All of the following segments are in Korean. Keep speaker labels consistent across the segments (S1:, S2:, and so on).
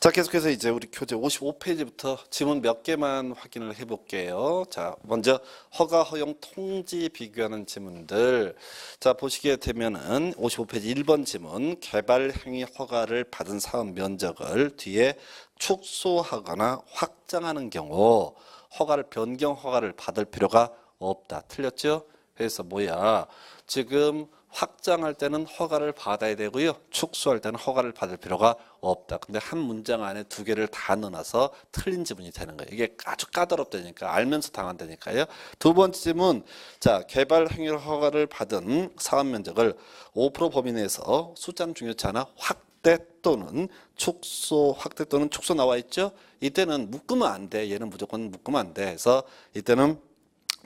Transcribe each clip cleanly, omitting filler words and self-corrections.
S1: 자, 계속해서 이제 우리 교재 55페이지부터 지문 몇 개만 확인을 해볼게요. 자, 먼저 허가, 허용, 통지 비교하는 지문들. 자, 보시게 되면은 55페이지 1번 지문, 개발 행위 허가를 받은 사업 면적을 뒤에 축소하거나 확장하는 경우 허가를 변경 허가를 받을 필요가 없다. 틀렸죠? 그래서 뭐야? 지금 확장할 때는 허가를 받아야 되고요. 축소할 때는 허가를 받을 필요가 없다. 근데 한 문장 안에 두 개를 다 넣어서 틀린 지문이 되는 거예요. 이게 아주 까다롭다니까. 알면서 당한다니까요. 두 번째 지문. 자, 개발 행위 허가를 받은 사업 면적을 5% 범위 내에서 숫자는 중요치 않아. 확대 또는 축소, 확대 또는 축소 나와 있죠. 이때는 묶으면 안 돼. 얘는 무조건 묶으면 안 돼. 그래서 이때는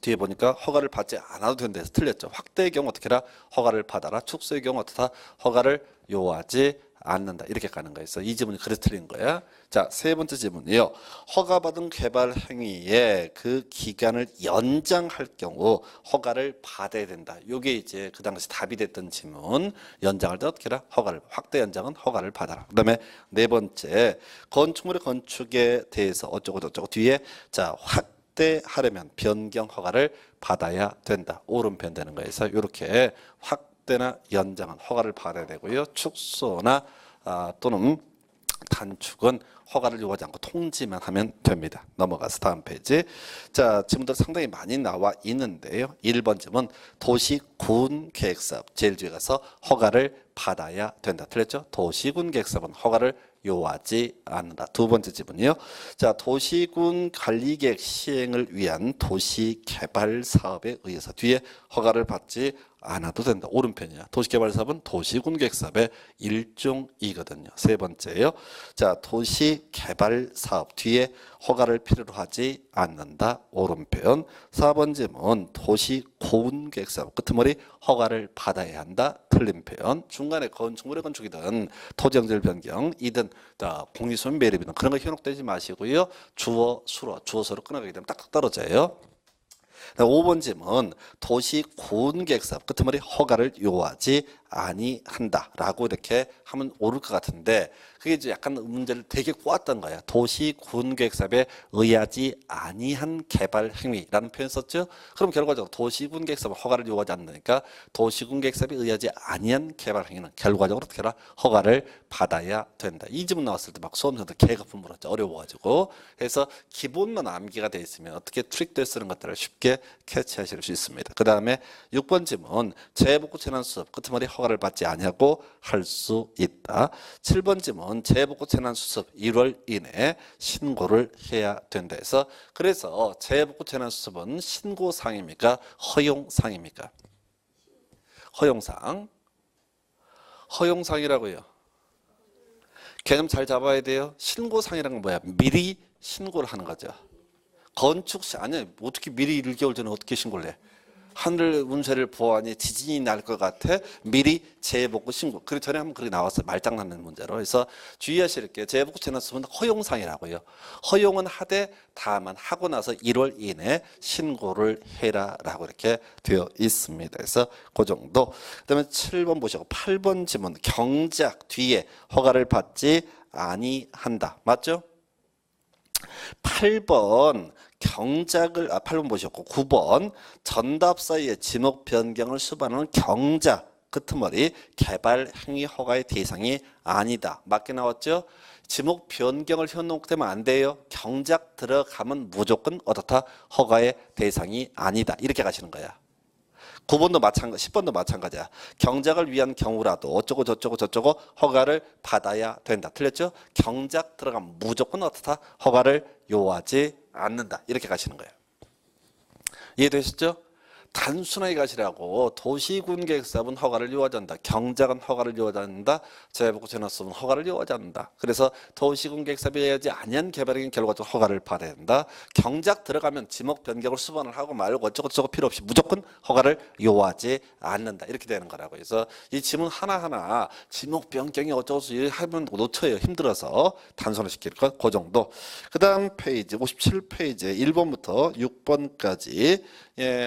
S1: 뒤에 보니까 허가를 받지 않아도 된다 해서 틀렸죠. 확대의 경우 어떻게 해라? 허가를 받아라. 축소의 경우 어떻다? 허가를 요하지 않는다. 이렇게 가는 거예요. 그래서 이 지문이 그래서 틀린 거야. 자, 세 번째 지문이요. 허가받은 개발 행위에 그 기간을 연장할 경우 허가를 받아야 된다. 이게 이제 그 당시 답이 됐던 지문. 연장할 때 어떻게 해라? 허가를, 확대 연장은 허가를 받아라. 그 다음에 네 번째, 건축물의 건축에 대해서 어쩌고 저쩌고 뒤에 자, 확대하려면 변경 허가를 받아야 된다. 오른편 되는 거예요. 그래서 이렇게 확대나 연장은 허가를 받아야 되고요. 축소나 또는 단축은 허가를 요하지 않고 통지만 하면 됩니다. 넘어가서 다음 페이지. 자, 지문들 상당히 많이 나와 있는데요. 1번 지문 도시군 계획사업 제일 뒤에 가서 허가를 받아야 된다. 틀렸죠? 도시군 계획사업은 허가를 요하지 않는다. 두 번째 지문이요. 자, 도시군 관리계획 시행을 위한 도시개발 사업에 의해서 뒤에 허가를 받지 않아도 된다. 오른편이야. 도시개발 사업은 도시군 계획 사업의 일종이거든요. 세 번째예요. 자, 도시개발 사업 뒤에 허가를 필요로 하지 않는다. 오른편. 4번 지문 도시군 계획 사업 끄트머리 허가를 받아야 한다. 틀린 표현. 중간에 건축물의 건축이든 토지영질 변경이든 공리수면 매립이든 그런 거 현혹되지 마시고요. 주어, 수로, 주어, 서로 끊어가게 되면 딱딱 떨어져요. 5번 지문 도시군 계획사업 끄트머리 허가를 요하지 아니한다 라고 이렇게 하면 옳을 것 같은데 그게 이제 약간 문제를 되게 꼬았던 거야. 도시군 계획사업에 의하지 아니한 개발 행위라는 표현 썼죠. 그럼 결과적으로 도시군 계획사업 허가를 요하지 않는다니까 도시군 계획사업에 의하지 아니한 개발 행위는 결과적으로 어떻게 해라? 허가를 받아야 된다. 이 지문 나왔을 때 막 수험생들 개거품 물었죠. 어려워가지고. 그래서 기본만 암기가 돼 있으면 어떻게 트릭들 쓰는 것들을 쉽게 캐치하실 수 있습니다. 그 다음에 6번 지문 재복구 재난수습 끄트머리 허가를 받지 아니하고 할 수 있다. 7번 지문 재복구 재난수습 1월 이내에 신고를 해야 된다 해서 그래서 재복구 재난수습은 신고사항입니까? 허용사항입니까? 허용사항. 허용사항이라고요. 개념 잘 잡아야 돼요. 신고사항이라는 건 뭐야? 미리 신고를 하는 거죠. 건축시 아니 어떻게 미리 1개월 전에 어떻게 신고를 해? 하늘 운세를 보아하니 지진이 날 것 같아 미리 재복구 신고. 그 전에 한번 그렇게 나왔어요. 말장난하는 문제로. 그래서 주의하실 게 재복구 재난수습은 허용상이라고요. 허용은 하되 다만 하고 나서 1월 이내에 신고를 해라라고 이렇게 되어 있습니다. 그래서 그 정도. 그다음에 7번 보시고 8번 지문 경작 뒤에 허가를 받지 아니한다. 맞죠? 8번 경작을 8번 보셨고 9번 전답 사이에 지목 변경을 수반하는 경작 끄트머리 개발 행위 허가의 대상이 아니다. 맞게 나왔죠? 지목 변경을 현혹되면 안 돼요. 경작 들어가면 무조건 어떻다? 허가의 대상이 아니다. 이렇게 가시는 거야. 9번도 마찬가지, 10번도 마찬가지야. 경작을 위한 경우라도 어쩌고 저쩌고 허가를 받아야 된다. 틀렸죠? 경작 들어가면 무조건 어떻다? 허가를 요하지 않는다. 이렇게 가시는 거예요. 이해되셨죠? 단순하게 가시라고 도시군 계획사업은 허가를 요하지 않는다. 경작은 허가를 요하지 않는다. 재복구 재난수습은 허가를 요하지 않는다. 그래서 도시군 계획사업에 의하지 아니한 개발행위 결과적으로 허가를 받아야 된다. 경작 들어가면 지목 변경을 수반을 하고 말고 어쩌고저쩌고 필요 없이 무조건 허가를 요하지 않는다. 이렇게 되는 거라고. 그래서 이 지문 하나하나 지목 변경이 어쩌고저쩌고 하면 놓쳐요. 힘들어서 단순화시킬 것. 그 정도. 그 다음 페이지 57페이지에 1번부터 6번까지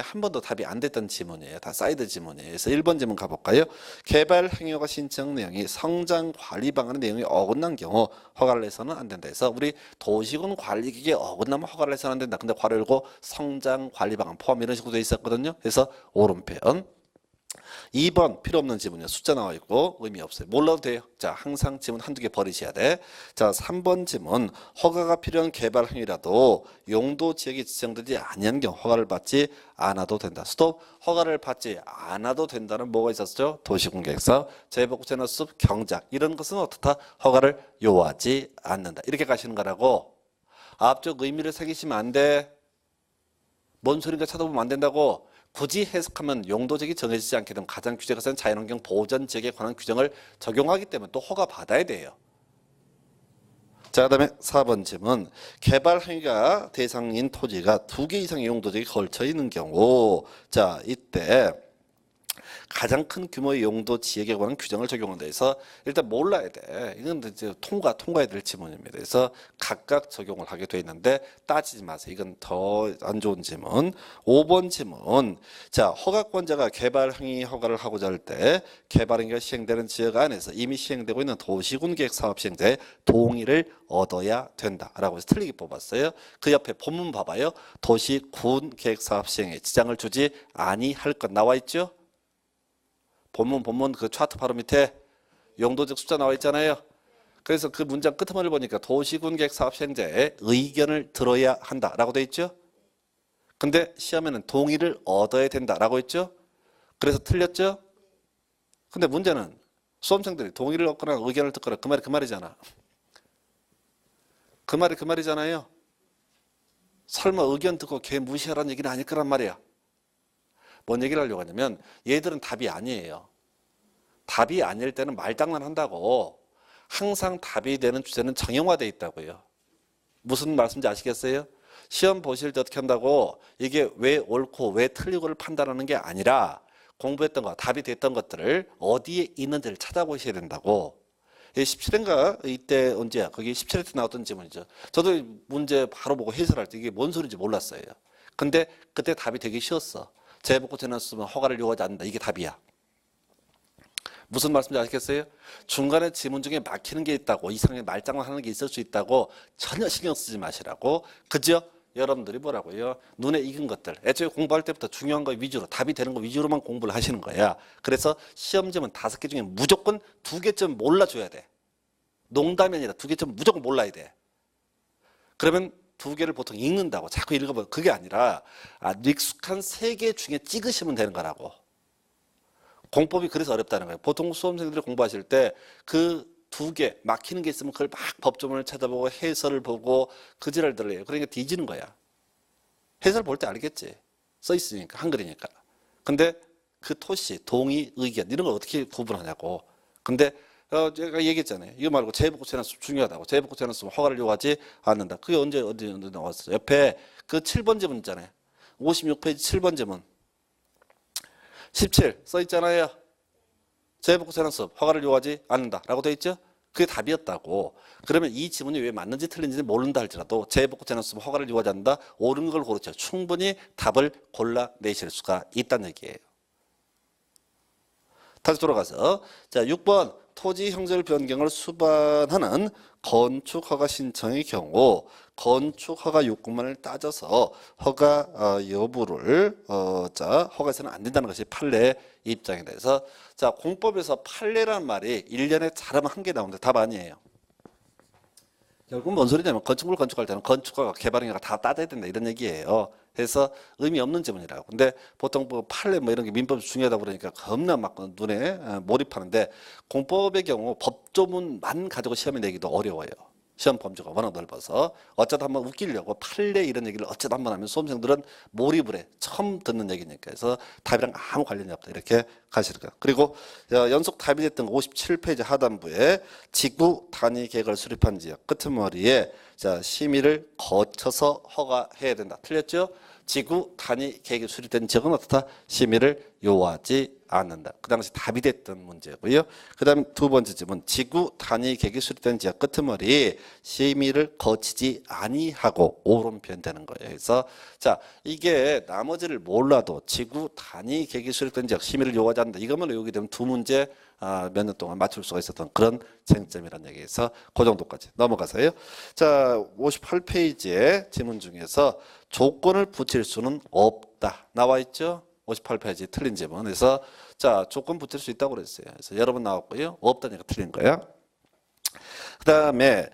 S1: 한 번 더 답이 답이 안 됐던 지문이에요. 다 사이드 지문이에요. 그래서 1번 지문 가볼까요? 개발 행위허가 신청 내용이 성장 관리 방안의 내용이 어긋난 경우 허가를 내서는 안 된다 해서 우리 도시군 관리기계에 어긋나면 허가를 내서는 안 된다. 근데 괄호 열고 성장 관리 방안 포함 이런 식으로 돼 있었거든요. 그래서 오른편. 2번 필요 없는 지문이요. 숫자 나와 있고 의미 없어요. 몰라도 돼요. 자, 항상 지문 한두 개 버리셔야 돼. 자, 3번 지문. 허가가 필요한 개발 행위라도 용도 지역이 지정되지 아니한 경우 허가를 받지 않아도 된다. 스톱. 허가를 받지 않아도 된다는 뭐가 있었죠? 도시공개사, 재보고제너습, 경작 이런 것은 어떻다? 허가를 요하지 않는다. 이렇게 가시는 거라고. 앞쪽 의미를 새기시면 안 돼. 뭔 소린가 찾아보면 안 된다고. 굳이 해석하면 용도적이 정해지지 않게 되면 가장 규제가 센 자연환경 보전 지역에 관한 규정을 적용하기 때문에 또 허가 받아야 돼요. 자, 그다음에 4번 질문. 개발 행위가 대상인 토지가 2개 이상의 용도적이 걸쳐 있는 경우, 자, 이때 가장 큰 규모의 용도 지역에 관한 규정을 적용한다 해서 일단 몰라야 돼. 이건 이제 통과해야 될 지문입니다. 그래서 각각 적용을 하게 돼 있는데 따지지 마세요. 이건 더 안 좋은 지문. 5번 지문. 자, 허가권자가 개발 행위 허가를 하고자 할 때 개발 행위가 시행되는 지역 안에서 이미 시행되고 있는 도시군 계획 사업 시행자의 동의를 얻어야 된다라고 해서 틀리게 뽑았어요. 그 옆에 본문 봐봐요. 도시군 계획 사업 시행에 지장을 주지 아니할 것 나와 있죠? 본문 그 차트 바로 밑에 용도적 숫자 나와 있잖아요. 그래서 그 문장 끝머리를 보니까 도시군 계획 사업 시행자의 의견을 들어야 한다라고 돼 있죠. 근데 시험에는 동의를 얻어야 된다라고 했죠. 그래서 틀렸죠. 근데 문제는 수험생들이 동의를 얻거나 의견을 듣거나 그 말이 그 말이잖아. 그 말이 그 말이잖아요. 설마 의견 듣고 걔 무시하라는 얘기는 아닐 거란 말이야. 뭔 얘기를 하려고 하냐면 얘들은 답이 아니에요. 답이 아닐 때는 말장난 한다고. 항상 답이 되는 주제는 정형화되어 있다고요. 무슨 말씀인지 아시겠어요? 시험 보실 때 어떻게 한다고 이게 왜 옳고 왜 틀리고를 판단하는 게 아니라 공부했던 거, 답이 됐던 것들을 어디에 있는지를 찾아보셔야 된다고. 17회인가 이때 언제야? 거기 17회 때 나왔던 지문이죠. 저도 문제 바로 보고 해설할 때 이게 뭔 소리인지 몰랐어요. 근데 그때 답이 되게 쉬웠어. 재보고 재놨으면 허가를 요하지 않는다. 이게 답이야. 무슨 말씀인지 아시겠어요? 중간에 지문 중에 막히는 게 있다고, 이상하게 말장난 하는 게 있을 수 있다고 전혀 신경 쓰지 마시라고. 그죠? 여러분들이 뭐라고요? 눈에 익은 것들. 애초에 공부할 때부터 중요한 거 위주로, 답이 되는 거 위주로만 공부를 하시는 거야. 그래서 시험지문 5개 중에 무조건 2개쯤 몰라줘야 돼. 농담이 아니라 2개쯤 무조건 몰라야 돼. 그러면 2개를 보통 읽는다고 자꾸 읽어봐. 그게 아니라 익숙한 3개 중에 찍으시면 되는 거라고. 공법이 그래서 어렵다는 거예요. 보통 수험생들이 공부하실 때 그 2개 막히는 게 있으면 그걸 막 법조문을 찾아보고 해설을 보고 그 지랄들을 해요. 그러니까 뒤지는 거야. 해설 볼 때 알겠지. 써 있으니까 한글이니까. 근데 그 토시, 동의, 의견 이런 걸 어떻게 구분하냐고. 근데 제가 얘기했잖아요. 이거 말고 재보고 재난수업 중요하다고. 재보고 재난수업 허가를 요하지 않는다. 그게 언제 나왔어요? 옆에 그 7번 지문 있잖아요. 56페이지 7번 지문. 17 써 있잖아요. 재보고 재난수업 허가를 요하지 않는다라고 돼 있죠. 그게 답이었다고. 그러면 이 지문이 왜 맞는지 틀린지 모른다 할지라도 재보고 재난수업 허가를 요하지 않는다. 옳은 걸 고르죠. 충분히 답을 골라내실 수가 있다는 얘기예요. 다시 돌아가서 자 6번 토지 형질 변경을 수반하는 건축허가 신청의 경우 건축허가 요건만을 따져서 허가 여부를 허가해서는 안 된다는 것이 판례의 입장에 대해서 자 공법에서 판례라는 말이 1년에 잘하면 1개 나오는데 답 아니에요. 결국 뭔 소리냐면 건축물 건축할 때는 건축허가 개발행위가 다 따져야 된다 이런 얘기예요. 그래서 의미 없는 지문이라고. 근데 보통 뭐 판례 뭐 이런 게 민법이 중요하다 그러니까 겁나 막 눈에 몰입하는데 공법의 경우 법조문만 가지고 시험에 내기도 어려워요. 시험 범주가 워낙 넓어서 어쩌다 한번 웃기려고 판례 이런 얘기를 어쩌다 한번 하면 수험생들은 몰입을 해. 처음 듣는 얘기니까. 그래서 답이랑 아무 관련이 없다. 이렇게 가시는 거예요. 그리고 연속 답이 됐던 57페이지 하단부에 지구 단위 계획을 수립한 지역 끄트머리에 자 심의를 거쳐서 허가해야 된다. 틀렸죠? 지구 단위 계획이 수립된 지역은 어떻다? 심의를 요하지 않는다. 그 당시 답이 됐던 문제고요. 그 다음에 두 번째 질문. 지구 단위 계획이 수립된 지역 끄트머리 심의를 거치지 아니하고 오른편 되는 거예요. 그래서 자, 이게 나머지를 몰라도 지구 단위 계획이 수립된 지역 심의를 요하지 않는다. 이것만 외우게 되면 두 문제 몇 년 동안 맞출 수가 있었던 그런 쟁점이라는 얘기에서 그 정도까지 넘어가서요. 자, 58페이지의 지문 중에서 조건을 붙일 수는 없다. 나와 있죠? 58페이지 틀린 지문. 그래서 자, 조건 붙일 수 있다고 그랬어요. 그래서 여러 번 나왔고요. 없다니까 틀린 거야. 그 다음에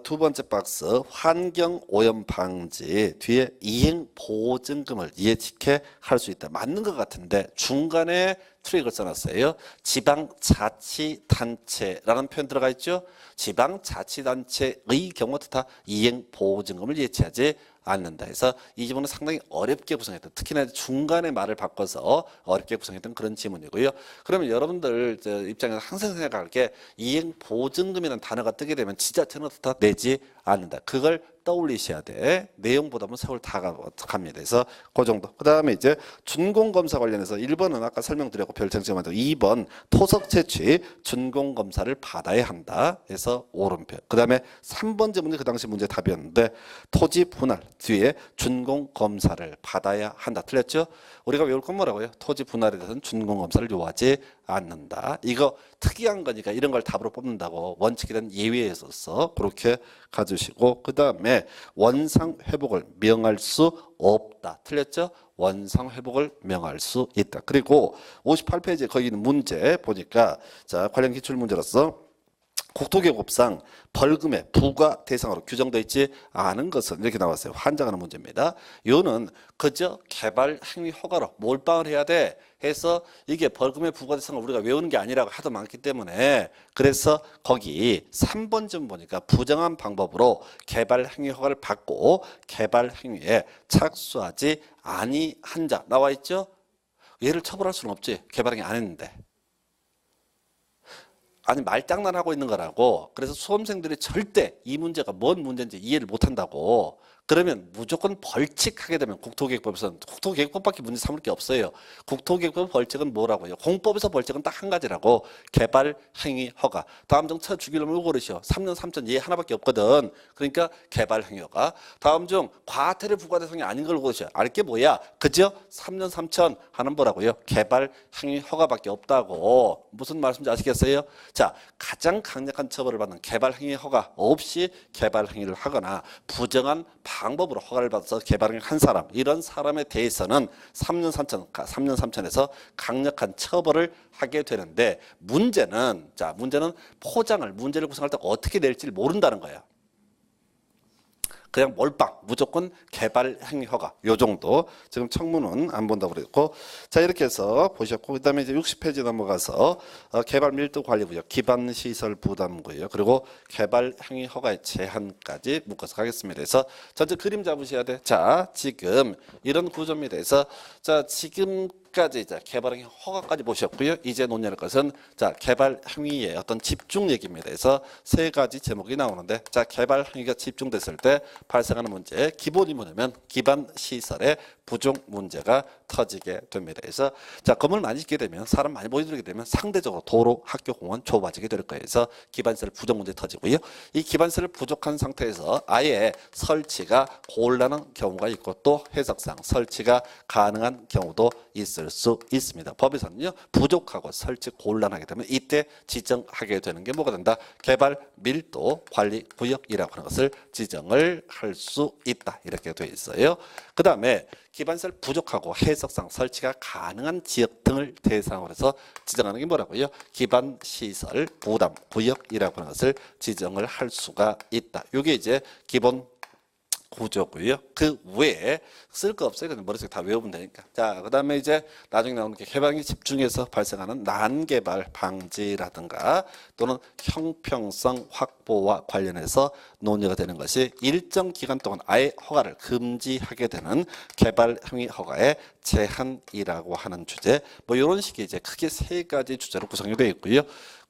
S1: 두 번째 박스 환경 오염 방지 뒤에 이행 보증금을 예측해 할 수 있다. 맞는 것 같은데 중간에 트릭을 써놨어요. 지방자치단체라는 표현 들어가 있죠. 지방자치단체의 경우도 다 이행 보증금을 예치하지 않는다 해서 이 지문은 상당히 어렵게 구성했던, 특히나 중간에 말을 바꿔서 어렵게 구성했던 그런 지문이고요. 그러면 여러분들 입장에서 항상 생각할 게 이행 보증금이라는 단어가 뜨게 되면 지자체는 다 내지 않는다. 그걸 떠올리셔야 돼. 내용보다는 세월 다 갑니다. 그래서 그 정도. 그 다음에 이제 준공검사 관련해서 1번은 아까 설명드렸고 별쟁점한테 2번 토속 채취 준공검사를 받아야 한다. 해서 오른편. 그 다음에 3번 질문이 그 당시 문제 답이었는데 토지 분할 뒤에 준공검사를 받아야 한다. 틀렸죠? 우리가 외울 건 뭐라고요? 토지 분할에 대해서는 준공검사를 요하지 않는다. 이거 특이한 거니까 이런 걸 답으로 뽑는다고 원칙이란 예외에 있어서 그렇게 가주시고, 그 다음에 원상 회복을 명할 수 없다. 틀렸죠? 원상 회복을 명할 수 있다. 그리고 58페이지에 거기 있는 문제 보니까 자, 관련 기출 문제로서 국토개혁법상 벌금의 부과 대상으로 규정되어 있지 않은 것은 이렇게 나왔어요. 환장하는 문제입니다. 이거는 그저 개발 행위 허가로 몰빵을 해야 돼 해서 이게 벌금의 부과 대상을 우리가 외우는 게 아니라고 하도 많기 때문에 그래서 거기 3번 좀 보니까 부정한 방법으로 개발 행위 허가를 받고 개발 행위에 착수하지 아니한 자 나와 있죠. 얘를 처벌할 수는 없지. 개발 행위 안 했는데. 아니 말장난하고 있는 거라고. 그래서 수험생들이 절대 이 문제가 뭔 문제인지 이해를 못한다고. 그러면 무조건 벌칙하게 되면 국토계획법에서는 국토계획법밖에 문제 삼을 게 없어요. 국토계획법 벌칙은 뭐라고요? 공법에서 벌칙은 딱 한 가지라고. 개발 행위 허가. 다음 중 쳐 죽이려면 이거 그러시오. 3년 3천 얘 하나밖에 없거든. 그러니까 개발 행위 허가. 다음 중 과태료 부과 대상이 아닌 걸 고르셔. 알 게 뭐야? 그죠? 3년 3천 하는 뭐라고요? 개발 행위 허가밖에 없다고. 무슨 말씀인지 아시겠어요? 자, 가장 강력한 처벌을 받는 개발 행위 허가 없이 개발 행위를 하거나 부정한 방법으로 허가를 받아서 개발을 한 사람, 이런 사람에 대해서는 3년 3천에서 강력한 처벌을 하게 되는데 문제는 포장을 문제를 구성할 때 어떻게 낼지 모른다는 거예요. 그냥 몰빵 무조건 개발 행위 허가 요 정도. 지금 청문은 안 본다고 그랬고, 자 이렇게 해서 보셨고, 그다음에 이제 60페이지 넘어가서 개발 밀도 관리 구역, 기반 시설 부담 구역, 그리고 개발 행위 허가의 제한까지 묶어서 가겠습니다. 그래서 전체 그림 잡으셔야 돼. 자 지금 이런 구조입니다. 그래서 자 지금까지 이제 개발 행위 허가까지 보셨고요. 이제 논의할 것은 자 개발 행위의 어떤 집중 얘기입니다. 그래서 세 가지 제목이 나오는데, 자 개발 행위가 집중됐을 때 발생하는 문제, 기본이 뭐냐면 기반 시설의 부족 문제가 터지게 됩니다. 그래서 자 건물 많이 짓게 되면 사람 많이 모이게 되면 상대적으로 도로, 학교, 공원 좁아지게 될 거예요. 그래서 기반시설 부족 문제 터지고요. 이 기반시설 부족한 상태에서 아예 설치가 곤란한 경우가 있고 또 해석상 설치가 가능한 경우도 있을 수 있습니다. 법에서는요 부족하고 설치 곤란하게 되면 이때 지정하게 되는 게 뭐가 된다? 개발 밀도 관리 구역이라고 하는 것을 지정을 할 수 있다. 이렇게 되어 있어요. 그 다음에 기반시설 부족하고 해석상 설치가 가능한 지역 등을 대상으로 해서 지정하는 게 뭐라고요? 기반시설 부담 구역이라고 하는 것을 지정을 할 수가 있다. 이게 이제 기본 구조고요. 그 외에 쓸 거 없어요. 그냥 머릿속에 다 외우면 되니까. 자, 그 다음에 이제 나중에 나오는 게 개발이 집중해서 발생하는 난개발 방지라든가 또는 형평성 확보와 관련해서 논의가 되는 것이 일정 기간 동안 아예 허가를 금지하게 되는 개발 행위 허가의 제한이라고 하는 주제. 뭐 이런 식의 이제 크게 세 가지 주제로 구성이 되어 있고요.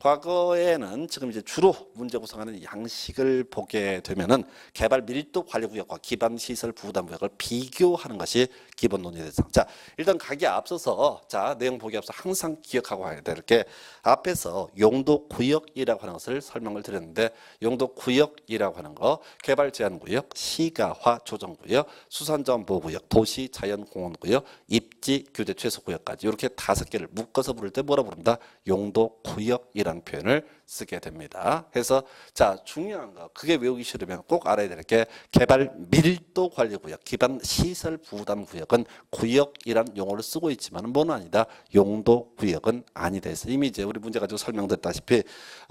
S1: 과거에는 지금 이제 주로 문제 구성하는 양식을 보게 되면은 개발 밀도 관리 구역과 기반 시설 부담 구역을 비교하는 것이 기본 논의 대상. 자, 일단 가기에 앞서서 자, 내용 보기 앞서 항상 기억하고 가야 될 게 앞에서 용도 구역이라고 하는 것을 설명을 드렸는데 용도 구역이라고 하는 거 개발 제한 구역, 시가화 조정 구역, 수산자원 보호 구역, 도시 자연 공원 구역, 입지 규제 최소 구역까지 이렇게 5개를 묶어서 부를 때 뭐라 부른다? 용도 구역이라는 표현을 쓰게 됩니다. 그래서 자, 중요한 거 그게 외우기 싫으면 꼭 알아야 될 게 개발 밀도 관리 구역, 기반 시설 부담 구역은 구역이란 용어를 쓰고 있지만 뭐는 아니다. 용도 구역은 아니다 해서 이미 이제 우리 문제 가지고 설명드렸다시피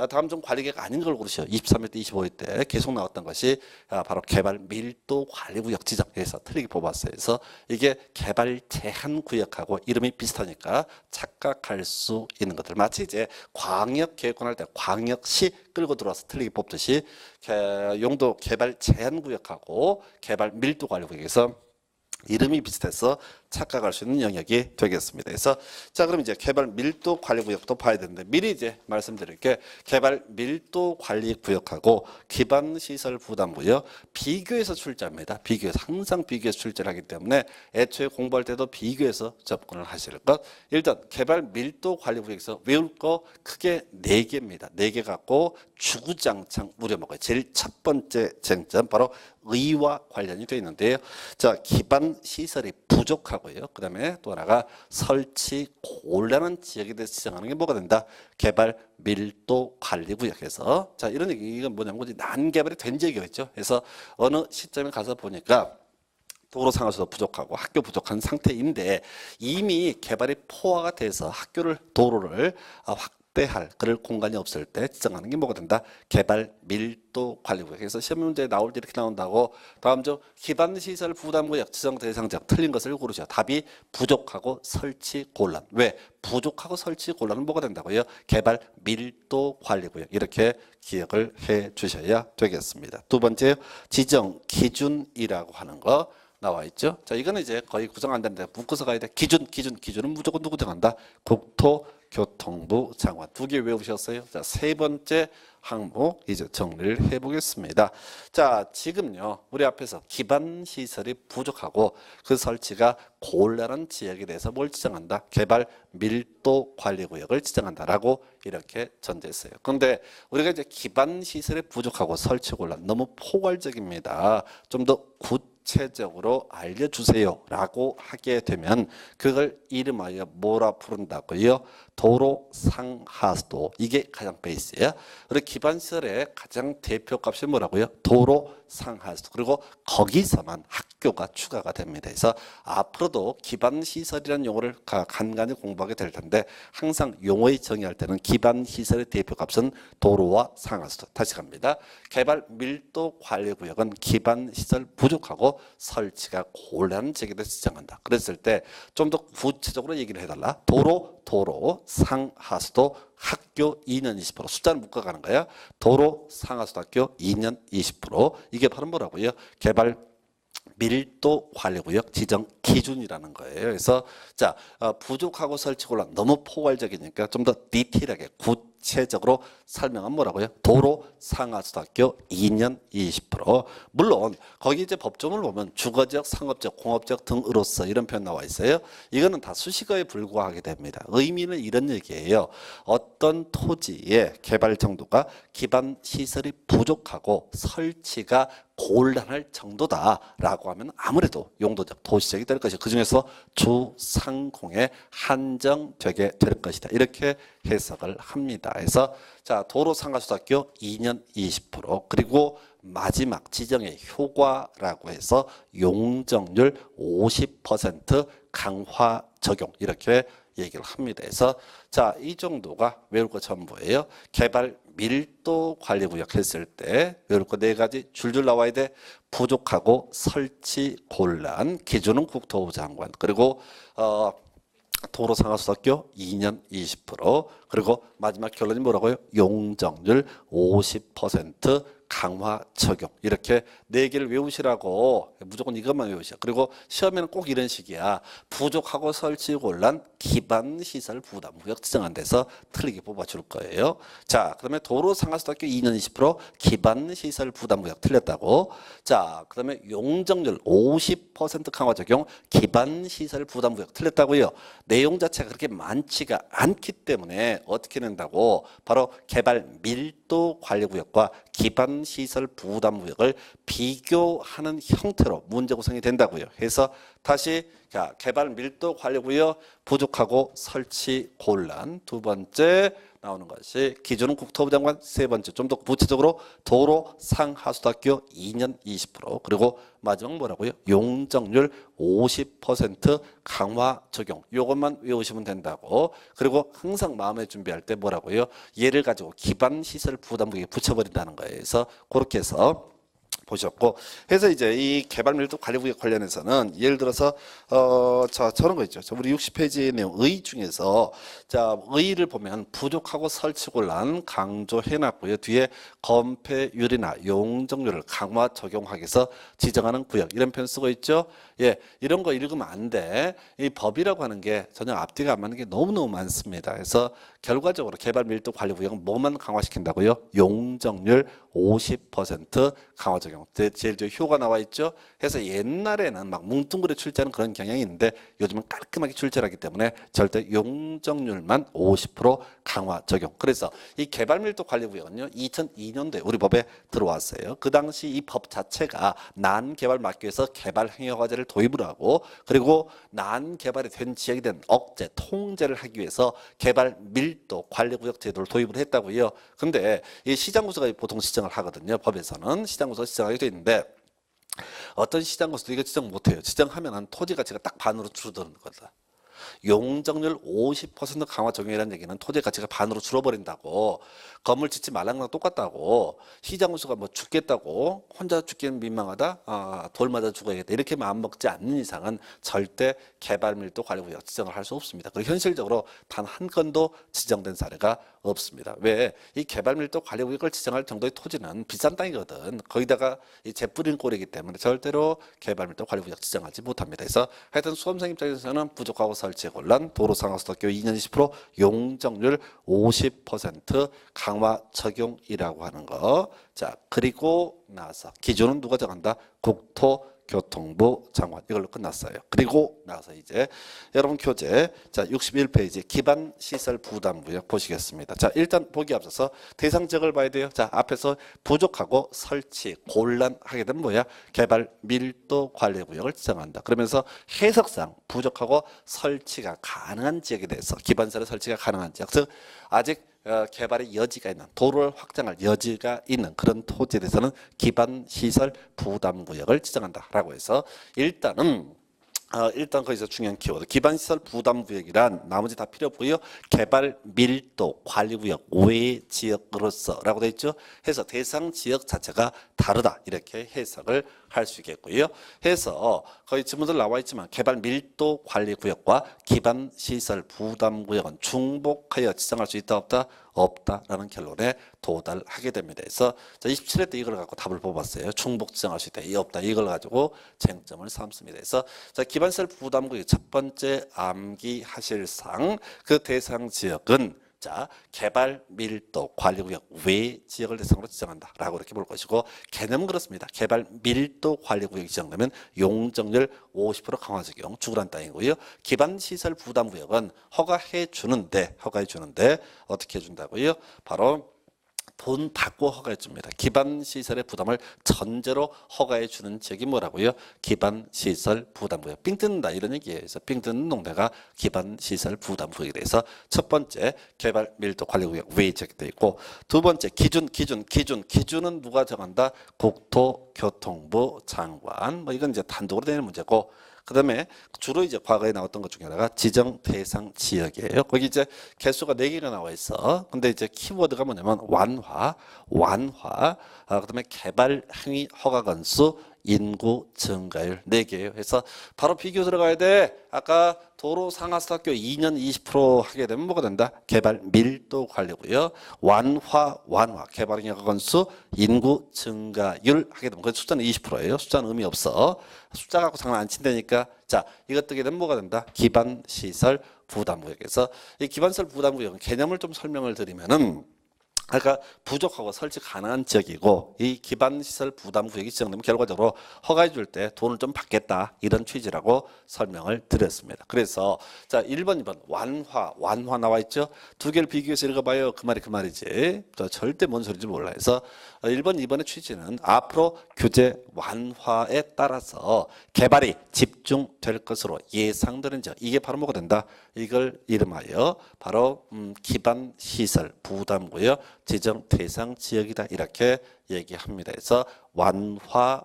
S1: 다음 중 관리계획 아닌 걸 고르시오. 23회 때 25회 때 계속 나왔던 것이 바로 개발 밀도 관리 구역 지정해서 틀리게 뽑았어요. 그래서 이게 개발 제한 구역하고 이름이 비슷하니까 착각할 수 있는 것들. 마치 이제 광역 계획권 할 때 광역시 끌고 들어와서 틀리게 뽑듯이 용도 개발 제한 구역하고 개발 밀도 관리 구역에서 이름이 비슷해서 착각할 수 있는 영역이 되겠습니다. 그래서 자, 그럼 이제 개발 밀도 관리 구역도 봐야 되는데 미리 이제 말씀드릴게 개발 밀도 관리 구역하고 기반 시설 부담 구역 비교해서 출제합니다. 비교해서 항상 비교해서 출제를 하기 때문에 애초에 공부할 때도 비교해서 접근을 하실 것. 일단 개발 밀도 관리 구역에서 외울 거 크게 4개입니다. 4개 갖고 주구장창 우려먹어요. 제일 첫 번째 쟁점 바로 의와 관련이 되어 있는데요. 자, 기반 시설이 부족하고요. 그 다음에 또 하나가 설치 곤란한 지역에 대해서 지정하는 게 뭐가 된다? 개발 밀도 관리 구역에서 자, 이런 얘기 이건 뭐냐면 난개발이 된 지역이었죠. 그래서 어느 시점에 가서 보니까 도로 상하수도 부족하고 학교 부족한 상태인데 이미 개발이 포화가 돼서 학교를 도로를 확대할 그럴 공간이 없을 때 지정하는 게 뭐가 된다? 개발 밀도 관리 구역. 그래서 시험 문제에 나올 때 이렇게 나온다고 다음 주 기반 시설 부담 구역 지정 대상 지역 틀린 것을 고르셔. 답이 부족하고 설치 곤란. 왜? 부족하고 설치 곤란은 뭐가 된다고요? 개발 밀도 관리 구역. 이렇게 기억을 해 주셔야 되겠습니다. 두 번째 지정 기준이라고 하는 거 나와 있죠. 자, 이거는 이제 거의 구성 안 되는데 묶어서 가야 돼. 기준은 무조건 누구 정한다? 국토교통부 장관. 2개 외우셨어요. 자, 세 번째 항목 이제 정리를 해보겠습니다. 자, 지금요 우리 앞에서 기반 시설이 부족하고 그 설치가 곤란한 지역에 대해서 뭘 지정한다? 개발 밀도 관리 구역을 지정한다라고 이렇게 전제했어요. 그런데 우리가 이제 기반 시설이 부족하고 설치 곤란 너무 포괄적입니다. 좀 더 구체적으로 알려주세요 라고 하게 되면 그걸 이름하여 뭐라 부른다고요? 도로 상하수도. 이게 가장 베이스예요. 그리고 기반시설의 가장 대표값이 뭐라고요? 도로 상하수도. 그리고 거기서만 학교가 추가가 됩니다. 그래서 앞으로도 기반시설이라는 용어를 간간히 공부하게 될 텐데 항상 용어의 정의할 때는 기반시설의 대표값은 도로와 상하수도. 다시 갑니다. 개발 밀도 관리구역은 기반시설 부족하고 설치가 곤란한 지역에 대해서 지정한다. 그랬을 때 좀 더 구체적으로 얘기를 해달라. 도로 상하수도 학교 2년 20% 숫자를 묶어가는 거야. 도로 상하수도 학교 2년 20% 이게 바로 뭐라고요? 개발 밀도 관리구역 지정 기준이라는 거예요. 그래서 자, 부족하고 설치 곤란 너무 포괄적이니까 좀 더 디테일하게 구체적으로 설명은 뭐라고요? 도로 상하수도학교 2년 20%. 물론 거기 이제 법조문을 보면 주거지역, 상업지역, 공업지역 등으로서 이런 표현 나와 있어요. 이거는 다 수식어에 불과하게 됩니다. 의미는 이런 얘기예요. 어떤 토지의 개발 정도가 기반 시설이 부족하고 설치가 곤란할 정도다라고 하면 아무래도 용도적 도시적이 될 것이고 그중에서 주상공에 한정되게 될 것이다. 이렇게 해석을 합니다. 그래서 자, 도로 상하수도학교 2년 20% 그리고 마지막 지정의 효과라고 해서 용적률 50% 강화 적용 이렇게 얘기를 합니다. 그래서 자, 이 정도가 외울 거 전부예요. 개발 밀도 관리 구역 했을 때 외울 거 4가지 줄줄 나와야 돼. 부족하고 설치 곤란 기준은 국토부 장관 그리고 도로 상하수도학교 2년 20% 그리고 마지막 결론이 뭐라고요? 용적률 50% 강화 적용 이렇게 4개를 외우시라고 무조건 이것만 외우셔. 그리고 시험에는 꼭 이런 식이야. 부족하고 설치 곤란 기반시설 부담구역 지정한 데서 틀리게 뽑아줄 거예요. 자, 그다음에 도로상하수도학교 2년 20% 기반시설 부담구역 틀렸다고. 자, 그다음에 용적률 50% 강화 적용 기반시설 부담구역 틀렸다고요. 내용 자체가 그렇게 많지가 않기 때문에 어떻게 낸다고? 바로 개발 밀도 관리구역과 기반시설 부담구역을 비교하는 형태로 문제 구성이 된다고요. 해서 다시 개발 밀도 관리구역 부족하고 설치 곤란. 두 번째 나오는 것이 기준은 국토부 장관. 세 번째 좀 더 구체적으로 도로 상하수도학교 2년 20% 그리고 마지막 뭐라고요? 용적률 50% 강화 적용. 이것만 외우시면 된다고. 그리고 항상 마음에 준비할 때 뭐라고요? 얘를 가지고 기반시설 부담구역에 붙여버린다는 거예요. 그래서 그렇게 해서 보셨고, 해서 이제 이 개발 밀도 관리구역 관련해서는 예를 들어서 자 저런 거 있죠. 우리 60페이지 내용 의 중에서 자 의를 보면 부족하고 설치 곤란 강조해놨고요. 뒤에 건폐율이나 용적률을 강화 적용하기 위해서 지정하는 구역 이런 표현 쓰고 있죠. 예, 이런 거 읽으면 안 돼. 이 법이라고 하는 게 전혀 앞뒤가 안 맞는 게 너무너무 많습니다. 그래서 결과적으로 개발 밀도 관리구역은 뭐만 강화시킨다고요? 용적률 50% 강화 적용. 제일 효가 나와 있죠. 해서 옛날에는 막 뭉뚱그려 출제하는 그런 경향이 있는데 요즘은 깔끔하게 출제를 하기 때문에 절대 용적률만 50% 강화 적용. 그래서 이 개발 밀도 관리구역은요 2002년도에 우리 법에 들어왔어요. 그 당시 이 법 자체가 난개발 막기 위해서 개발 행위 과제를 도입을 하고, 그리고 난개발이 된 지역에 대한 억제 통제를 하기 위해서 개발 밀도 관리구역 제도를 도입을 했다고요. 근데 이 시장구조가 보통 지정을 하거든요. 법에서는 시장구조 지정하게 돼 있는데 어떤 시장구조도 이거 지정 못해요. 지정하면 토지 가치가 딱 반으로 줄어드는 거다. 용적률 50% 강화 적용이라는 얘기는 토지 가치가 반으로 줄어버린다고. 건물 짓지 말라는 거랑 똑같다고. 시장구조가 뭐 죽겠다고 혼자 죽기는 민망하다. 돌 맞아 죽어야겠다. 이렇게 마음 먹지 않는 이상은 절대 개발 밀도 관리구역 지정을 할 수 없습니다. 그리고 현실적으로 단 한 건도 지정된 사례가 없습니다. 왜? 이 개발 밀도 관리구역을 지정할 정도의 토지는 비싼 땅이거든. 거기다가 이 재뿌리는 꼴이기 때문에 절대로 개발 밀도 관리구역 지정하지 못합니다. 그래서 하여튼 수험생 입장에서는 부족하고 설치 곤란 도로상하수도학교 2년 20% 용적률 50% 강화 적용이라고 하는 거. 자, 그리고 나서 기준은 누가 정한다? 국토교통부 장관. 이걸로 끝났어요. 그리고 나서 이제 여러분 교재 자 61페이지 기반시설 부담구역 보시겠습니다. 자, 일단 보기 앞서서 대상 지역을 봐야 돼요. 자, 앞에서 부족하고 설치 곤란하게 되면 뭐야? 개발 밀도 관리구역을 지정한다. 그러면서 해석상 부족하고 설치가 가능한 지역에 대해서 기반시설 설치가 가능한 지역, 즉 아직 개발의 여지가 있는, 도로를 확장할 여지가 있는 그런 토지에 대해서는 기반시설 부담구역을 지정한다라고 해서 일단은 일단 거기서 중요한 키워드 기반시설 부담구역이란 나머지 다 필요 없고요. 개발 밀도 관리구역 외 지역으로서 라고 되어 있죠. 해서 대상 지역 자체가 다르다 이렇게 해석을 할 수 있겠고요. 해서 거의 지문들 나와 있지만 개발 밀도 관리구역과 기반시설 부담구역은 중복하여 지정할 수 있다 없다? 없다라는 결론에 도달하게 됩니다. 그래서 27회 때 이걸 갖고 답을 뽑았어요. 중복 지정할 수 있다, 이 없다 이걸 가지고 쟁점을 삼습니다. 그래서 자, 기반시설 부담구역 첫 번째 암기하실 상 그 대상 지역은 자, 개발 밀도 관리구역 외 지역을 대상으로 지정한다라고 이렇게 볼 것이고, 개념은 그렇습니다. 개발 밀도 관리구역이 지정되면 용적률 50% 강화 적용 주구란 땅이고요. 기반시설 부담구역은 허가해 주는데 어떻게 해준다고요? 바로 돈 받고 허가해 줍니다. 기반시설의 부담을 전제로 허가해 주는 지역이 뭐라고요? 기반시설 부담구역. 삥 뜯는다 이런 얘기예요. 그래서 삥 뜯는 동네가 기반시설 부담구역에 대해서 첫 번째 개발 밀도 관리구역 외 지역이 되어 있고, 두 번째 기준은 누가 정한다? 국토교통부 장관. 뭐 이건 이제 단독으로 되는 문제고, 그 다음에 주로 이제 과거에 나왔던 것 중에 하나가 지정 대상 지역이에요. 거기 이제 개수가 4개가 나와 있어. 근데 이제 키워드가 뭐냐면 완화, 그 다음에 개발 행위 허가 건수 인구 증가율 4개예요. 그래서 바로 비교 들어가야 돼. 아까 도로 상하수도학교 2년 20% 하게 되면 뭐가 된다? 개발 밀도 관리고요. 완화 개발 인허가 건수 인구 증가율 하게 되면 그 숫자는 20%예요. 숫자는 의미 없어. 숫자 갖고 장난 안 친다니까. 자, 이것 뜨게 되면 뭐가 된다? 기반 시설 부담구역에서 이 기반시설 부담구역은 개념을 좀 설명을 드리면은 아까 부족하고 설치 가능한 지역이고 이 기반시설 부담구역이 지정되면 결과적으로 허가해 줄 때 돈을 좀 받겠다 이런 취지라고 설명을 드렸습니다. 그래서 자 1번 2번 완화 나와 있죠. 두 개를 비교해서 읽어봐요. 그 말이 그 말이지. 절대 뭔 소리인지 몰라. 그래서 1번 2번의 취지는 앞으로 규제 완화에 따라서 개발이 집중될 것으로 예상되는 지역 이게 바로 뭐가 된다. 이걸 이름하여 바로 기반시설 부담구역 지정 대상 지역이다 이렇게 얘기합니다. 그래서 완화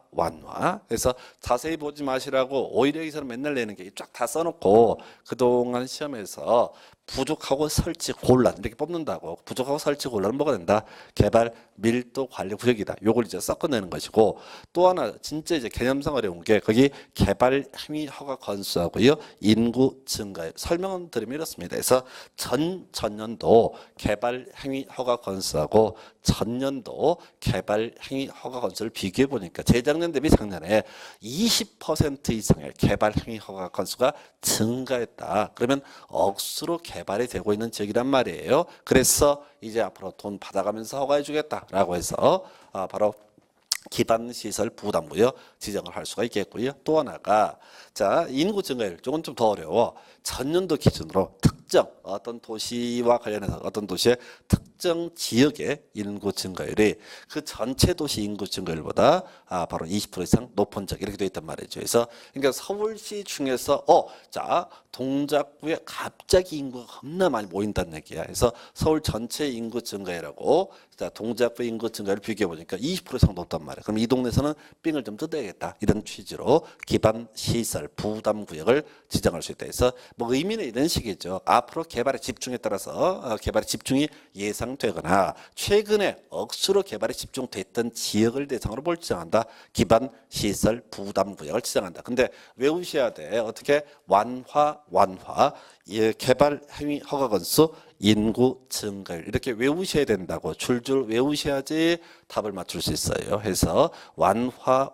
S1: 그래서 자세히 보지 마시라고 오히려 여기서는 맨날 내는 게 쫙 다 써놓고 그동안 시험에서 부족하고 설치 곤란 이렇게 뽑는다고. 부족하고 설치 곤란은 뭐가 된다? 개발 밀도 관리 구역이다. 요걸 이제 섞어내는 것이고 또 하나 진짜 이제 개념상 어려운 게 거기 개발 행위 허가 건수하고요 인구 증가율 설명은 드리면 이렇습니다. 그래서 전년도 개발 행위 허가 건수하고 전년도 개발 행위 허가 건수를 비교해 보니까 재작년 대비 작년에 20% 이상의 개발 행위 허가 건수가 증가했다. 그러면 억수로 개발이 되고 있는 지역이란 말이에요. 그래서 이제 앞으로 돈 받아가면서 허가해 주겠다라고 해서 바로 기반시설 부담구역 지정을 할 수가 있겠고요. 또 하나가 자 인구 증가율 조금 좀 더 어려워. 전년도 기준으로 특정 어떤 도시와 관련해서 어떤 도시의 특정 지역의 인구 증가율이 그 전체 도시 인구 증가율보다 바로 20% 이상 높은 적 이렇게 되어 있단 말이죠. 그래서 그러니까 서울시 중에서 자 동작구에 갑자기 인구가 겁나 많이 모인다는 얘기야. 그래서 서울 전체 인구 증가율하고 자 동작구 인구 증가율을 비교해 보니까 20% 이상 높단 말이야. 그럼 이 동네에서는 삥을 좀 뜯어야겠다 이런 취지로 기반 시설 부담 구역을 지정할 수 있다. 해서 뭐 의미는 이런 식이죠. 앞으로 개발의 집중에 따라서 개발의 집중이 예상되거나 최근에 억수로 개발이 집중됐던 지역을 대상으로 뭘 지정한다. 기반 시설 부담 구역을 지정한다. 근데 외우셔야 돼. 어떻게 완화 개발 행위 허가 건수 인구 증가율 이렇게 외우셔야 된다고 줄줄 외우셔야지 답을 맞출 수 있어요. 해서 완화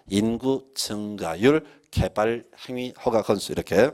S1: 인구 증가율 개발 행위 허가 건수 이렇게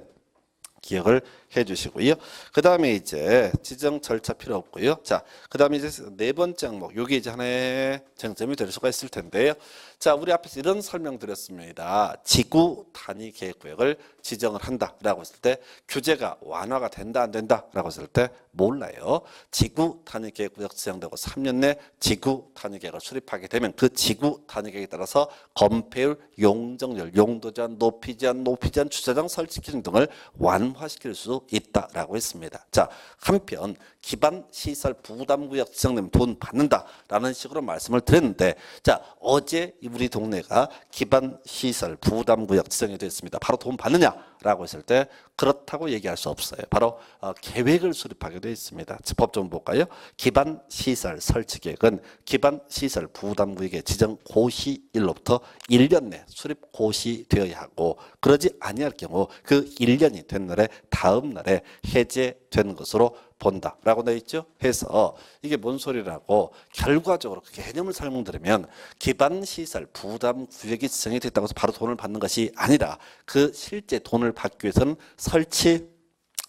S1: 기억을 해 주시고요. 그 다음에 이제 지정 절차 필요 없고요. 자, 그 다음에 이제 네 번째 항목. 요게 이제 하나의 쟁점이 될 수가 있을 텐데요. 자, 우리 앞에서 이런 설명 드렸습니다. 지구 단위 계획 구역을 지정을 한다라고 했을 때 규제가 완화가 된다 안 된다라고 했을 때 몰라요. 지구 단위 계획 구역 지정되고 3년 내 지구 단위 계획을 수립하게 되면 그 지구 단위 계획에 따라서 건폐율, 용적률, 용도 제한, 높이 제한, 주차장 설치 기준 등을 완화시킬 수 있다라고 했습니다. 자, 한편 기반 시설 부담 구역 지정되면 돈 받는다라는 식으로 말씀을 드렸는데 자, 어제 우리 동네가 기반 시설 부담 구역 지정이 됐습니다. 바로 돈 받느냐라고 했을 때 그렇다고 얘기할 수 없어요. 바로 계획을 수립하게 되어 있습니다. 법 좀 볼까요? 기반 시설 설치 계획은 기반 시설 부담 구역의 지정 고시일로부터 1년 내 수립 고시되어야 하고 그러지 아니할 경우 그 1년이 된 날에 다음 날에 해제되는 것으로 본다라고 되어 있죠. 해서 이게 뭔 소리라고 결과적으로 그 개념을 설명드리면 기반시설 부담 구역이 지정이 됐다고 해서 바로 돈을 받는 것이 아니라 그 실제 돈을 받기 위해서는 설치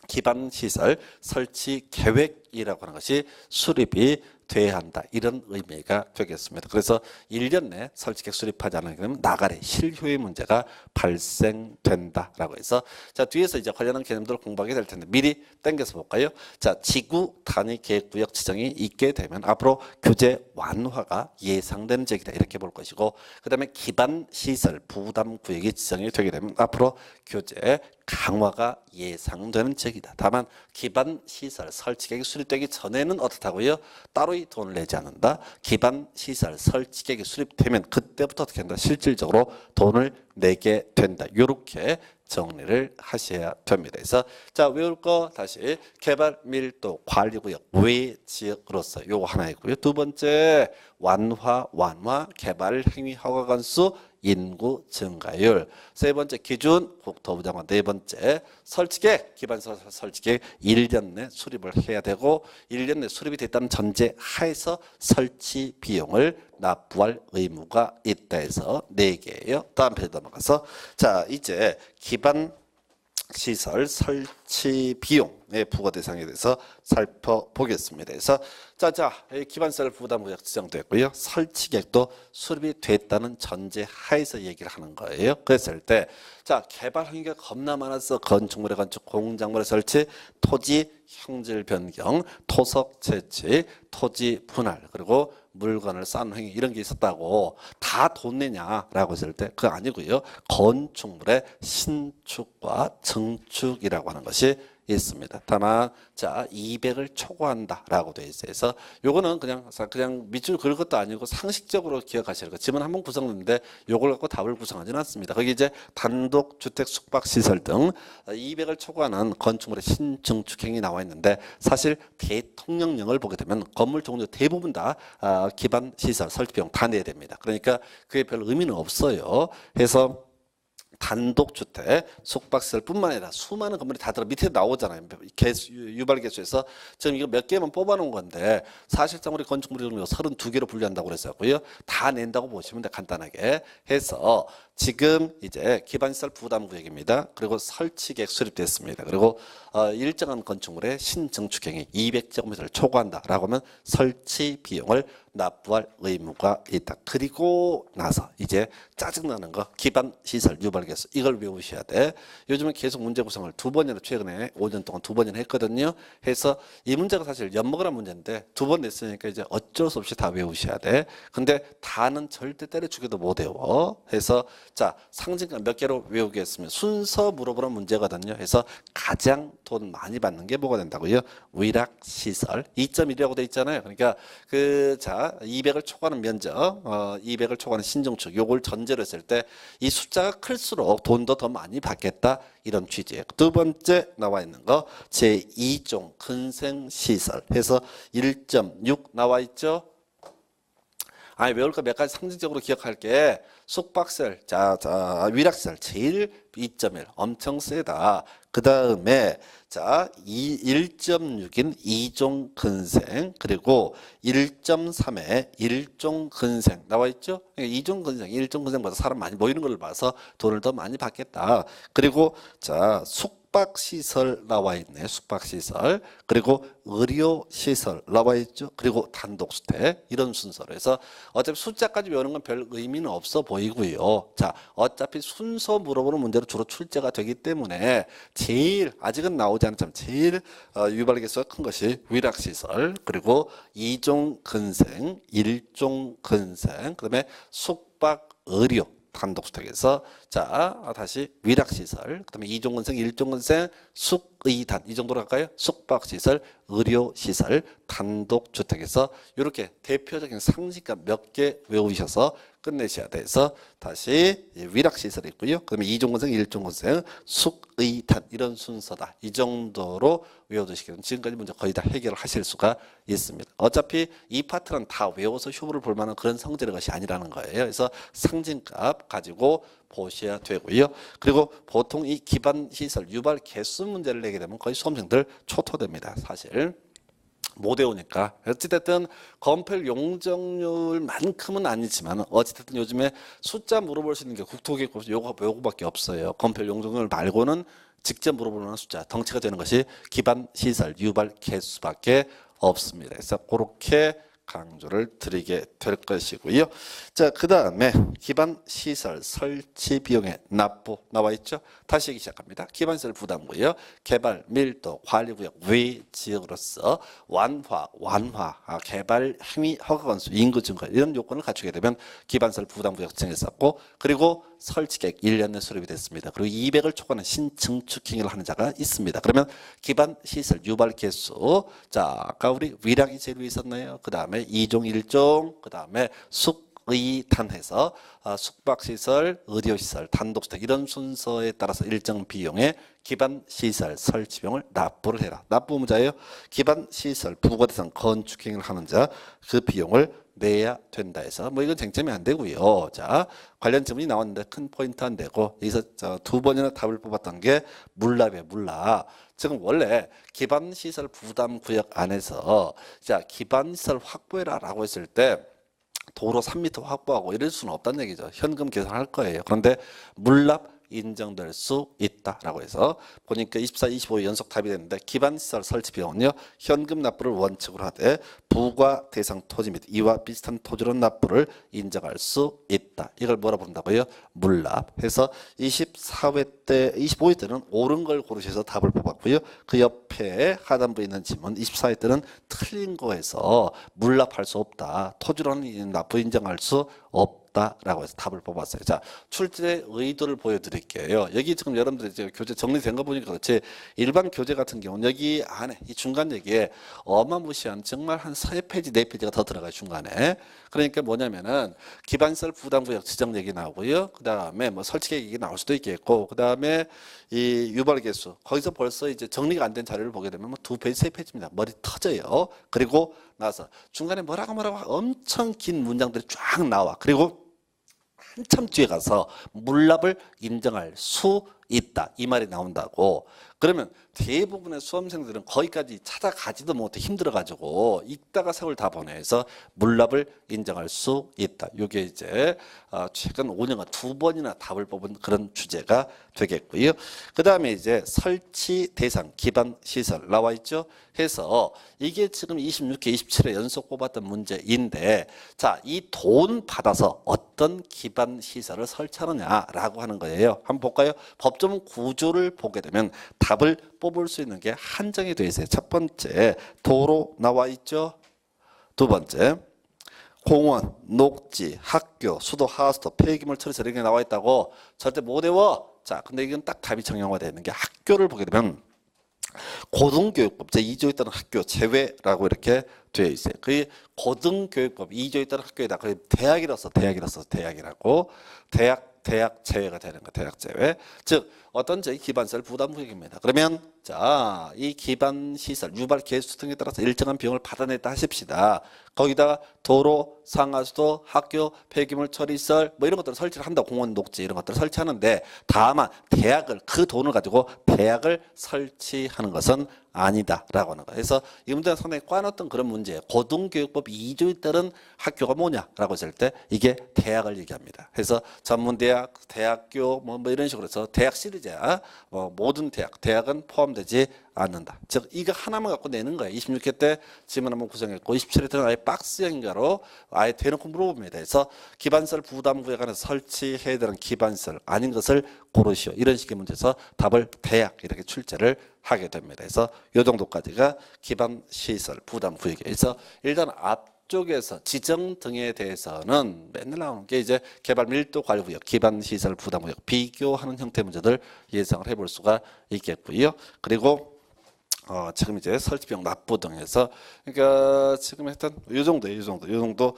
S1: 기반시설 설치 계획이라고 하는 것이 수립이 돼야 한다. 이런 의미가 되겠습니다. 그래서 1년 내 설치계획 수립하지 않으면 나가리 실효의 문제가 발생된다라고 해서 자 뒤에서 이제 관련한 개념들을 공부하게 될 텐데 미리 당겨서 볼까요? 자 지구 단위 계획 구역 지정이 있게 되면 앞으로 규제 완화가 예상되는 지역이다 이렇게 볼 것이고 그 다음에 기반 시설 부담 구역이 지정이 되게 되면 앞으로 규제 강화가 예상되는 지역이다. 다만 기반 시설 설치 계획이 수립되기 전에는 어떻다고요? 따로 이 돈을 내지 않는다. 기반 시설 설치 계획이 수립되면 그때부터 어떻게 한다? 실질적으로 돈을 내게 된다. 요렇게 정리를 하셔야 됩니다. 그래서 자 외울 거 다시 개발 밀도 관리구역 외 지역으로서 요거 하나이고요. 두 번째 완화 개발 행위 허가 건수 인구 증가율. 세 번째 기준 국토부 장관. 네 번째 설치계획 기반시설 설치계획 1년 내 수립을 해야 되고 1년 내 수립이 됐다는 전제 하에서 설치 비용을 납부할 의무가 있다 해서 4개예요. 다음 페이지 넘어가서 자 이제 기반 시설 설치 비용의 부과 대상에 대해서 살펴보겠습니다. 그래서 기반시설 부담구역 지정됐고요. 설치 계획도 수립이 됐다는 전제 하에서 얘기를 하는 거예요. 그랬을 때 개발 환경이 겁나 많아서 건축물의 건축, 공작물의 설치, 토지 형질 변경, 토석 채취, 토지 분할, 그리고 물건을 쌓는 행위 이런 게 있었다고 다 돈 내냐라고 했을 때 그거 아니고요. 건축물의 신축과 증축이라고 하는 것이 있습니다. 다만 200을 초과한다라고 돼 있어요. 그래서 요거는 그냥 밑줄 그을 것도 아니고 상식적으로 기억하시는 거. 지문 한번 구성했는데 요걸 갖고 답을 구성하지는 않습니다. 거기 이제 단독 주택 숙박 시설 등 200을 초과하는 건축물의 신증축행이 나와 있는데 사실 대통령령을 보게 되면 건물 종류 대부분 다 기반 시설 설치 비용 다 내야 됩니다. 그러니까 그게 별 의미는 없어요. 그래서 단독주택, 숙박시설뿐만 아니라 수많은 건물이 다 들어 밑에 나오잖아요. 유발개수에서 지금 이거 몇 개만 뽑아놓은 건데 사실상 우리 건축물이 32개로 분류한다고 그랬었고요. 다 낸다고 보시면 돼. 간단하게 해서 지금 이제 기반시설 부담구역입니다. 그리고 설치계획 수립됐습니다. 그리고 일정한 건축물의 신증축행위 200제곱미터를 초과한다라고 하면 설치 비용을 납부할 의무가 있다. 그리고 나서 이제 짜증나는 거 기반시설 유발개수 이걸 외우셔야 돼. 요즘은 계속 문제 구성을 2번이나 최근에 5년 동안 2번이나 했거든요. 해서 이 문제가 사실 엿먹으란 문제인데 2번 냈으니까 이제 어쩔 수 없이 다 외우셔야 돼. 근데 다는 절대 때려 죽여도 못 외워. 해서 상징감 몇 개로 외우겠으면 순서 물어보는 문제거든요. 해서 가장 돈 많이 받는 게 뭐가 된다고요? 위락시설 2.1이라고 돼 있잖아요. 그러니까 200을 초과하는 면적, 200을 초과하는 신증축 요걸 전제로 했을 때 이 숫자가 클수록 돈도 더 많이 받겠다 이런 취지예요. 두 번째 나와 있는 거 제2종 근생시설 해서 1.6 나와 있죠. 외울 거 몇 가지 상징적으로 기억할게. 숙박시설, 위락시설 제일 2.1 엄청 세다. 그 다음에 1.6인 2종 근생 그리고 1.3에 1종 근생 나와 있죠. 2종 근생, 1종 근생보다 사람 많이 모이는 걸 봐서 돈을 더 많이 받겠다. 그리고 숙박시설 나와 있네. 숙박시설 그리고 의료시설 나와 있죠. 그리고 단독주택 이런 순서로 해서 어차피 숫자까지 외우는 건 별 의미는 없어 보이고요. 어차피 순서 물어보는 문제로 주로 출제가 되기 때문에 제일 아직은 나오지 않지만 제일 유발개수가 큰 것이 위락시설 그리고 2종 근생, 1종 근생 그다음에 숙박 의료 단독주택에서 다시 위락시설 그다음에 2종 근생, 1종 근생, 숙의단 이 정도로 할까요? 숙박시설, 의료시설, 단독주택에서 이렇게 대표적인 상징감 몇 개 외우셔서 끝내셔야 돼서 다시 위락시설이 있고요. 그다음에 2종 근생, 1종 근생, 숙의단 이런 순서다. 이 정도로 외워두시면 지금까지 문제 거의 다 해결을 하실 수가 있습니다. 어차피 이 파트는 다 외워서 효부를 볼 만한 그런 성질의 것이 아니라는 거예요. 그래서 상징값 가지고 보셔야 되고요. 그리고 보통 이 기반시설 유발 개수 문제를 내게 되면 거의 수험생들 초토됩니다. 사실. 못 외우니까. 어찌됐든 건폐율 용적률만큼은 아니지만 어찌됐든 요즘에 숫자 물어볼 수 있는 게 국토기획법 요거밖에 없어요. 건폐율 용적률 말고는 직접 물어보는 숫자 덩치가 되는 것이 기반시설 유발 개수밖에 없습니다. 그래서 그렇게 강조를 드리게 될 것이고요. 그 다음에 기반시설 설치 비용의 납부 나와 있죠. 다시 얘기 시작합니다. 기반시설 부담구역, 개발, 밀도, 관리구역, 외 지역으로서 완화, 개발 행위 허가 건수, 인구 증가 이런 요건을 갖추게 되면 기반시설 부담구역 지정했었고 그리고 설치계획 1년 내 수립이 됐습니다. 그리고 200을 초과하는 신증축 행위를 하는 자가 있습니다. 그러면 기반시설 유발 개수 아까 우리 위락이 제일 위에 있었나요? 그 다음에 2종 1종 그 다음에 의단해서 숙박시설, 의료시설, 단독주택 이런 순서에 따라서 일정 비용의 기반시설 설치 비용을 납부를 해라. 납부 문자예요. 기반시설 부가대상 건축행위를 하는 자 그 비용을 내야 된다 해서 뭐 이건 쟁점이 안 되고요. 자, 관련 질문이 나왔는데 큰 포인트 안 되고 여기서 두 번이나 답을 뽑았던 게 물납이에요. 물납. 지금 원래 기반시설 부담구역 안에서 자 기반시설 확보해라라고 했을 때 도로 3m 확보하고 이럴 수는 없다는 얘기죠. 현금 계산할 거예요. 그런데 물납 인정될 수 있다라고 해서 보니까 24, 25 연속 답이 됐는데 기반시설 설치 비용은요. 현금 납부를 원칙으로 하되 부과 대상 토지 및 이와 비슷한 토지론 납부를 인정할 수 있다. 이걸 뭐라 부른다고요? 물납. 해서 24회 때, 25회 때는 옳은 걸 고르셔서 답을 뽑았고요. 그 옆에 하단부에 있는 지문 24회 때는 틀린 거에서 물납할 수 없다. 토지론 납부 인정할 수 없다라고 해서 답을 뽑았어요. 자, 출제의 의도를 보여드릴게요. 여기 지금 여러분들 이제 교재 정리된 거 보니까 그렇지 일반 교재 같은 경우는 여기 안에 이 중간 얘기에 어마무시한 정말 한 3페이지, 4페이지가 더 들어가요. 중간에. 그러니까 뭐냐면은 기반시설 부담구역 지정 얘기 나오고요. 그 다음에 뭐 설치 계획이 나올 수도 있겠고, 그 다음에 이 유발 개수 거기서 벌써 이제 정리가 안 된 자료를 보게 되면 뭐 2페이지, 3페이지입니다. 머리 터져요. 그리고 나서 중간에 뭐라고 엄청 긴 문장들이 쫙 나와. 그리고 한참 뒤에 가서 물납을 인정할 수 있다. 이 말이 나온다고. 그러면 대부분의 수험생들은 거기까지 찾아가지도 못해 힘들어가지고 이따가 세월 다 보내서 물납을 인정할 수 있다. 이게 이제 최근 5년간 2번이나 답을 뽑은 그런 주제가 되겠고요. 그 다음에 이제 설치 대상 기반 시설 나와 있죠. 해서 이게 지금 26회, 27회 연속 뽑았던 문제인데 자, 이 돈 받아서 어떤 기반 시설을 설치하느냐라고 하는 거예요. 한번 볼까요? 법조문 구조를 보게 되면 답을 뽑을 수 있는 게 한정이 되어 있어요. 첫 번째 도로 나와 있죠. 두 번째 공원, 녹지, 학교, 수도, 하수도, 폐기물 처리소 이런 게 나와 있다고 절대 못 외워. 자, 근데 이건 딱 답이 정형화되어 있는 게 학교를 보게 되면 고등교육법 제2조에 따른 학교 제외라고 이렇게 되어 있어요. 그 고등교육법 2조에 따른 학교에다 그 대학이라서 대학이라고 대학 제외가 되는 거 대학 제외. 즉 어떤 저희 기반시설 부담구역입니다. 그러면 자, 이 기반시설 유발 개수 등에 따라서 일정한 비용을 받아냈다 하십시다. 거기다가 도로, 상하수도, 학교, 폐기물 처리시설 뭐 이런 것들을 설치를 한다. 공원, 녹지 이런 것들을 설치하는데 다만 대학을 그 돈을 가지고 대학을 설치하는 것은 아니다라고 하는 거예요. 그래서 이 문제는 상당히 꽈놨던 그런 문제예요. 고등교육법 2조에 따른 학교가 뭐냐라고 했을 때 이게 대학을 얘기합니다. 그래서 전문대학, 대학교 뭐 이런 식으로 해서 대학 시리즈야. 모든 대학은 포함되지 않는다. 즉 이거 하나만 갖고 내는 거예요. 26회 때 질문 한번 구성했고 27회 때는 아예 박스형인가로 아예 대놓고 물어봅니다. 그래서 기반시설 부담구역 안에서 설치해야 되는 기반시설 아닌 것을 고르시오. 이런 식의 문제에서 답을 대학 이렇게 출제를 하게 됩니다. 그래서 이 정도까지가 기반시설 부담구역에서 일단 앞쪽에서 지정 등에 대해서는 맨날 나오는 게 이제 개발 밀도 관리구역, 기반시설 부담구역 비교하는 형태의 문제들 예상을 해볼 수가 있겠고요. 그리고 지금 이제 설치비용 납부 등에서 그러니까 지금 했던 이 정도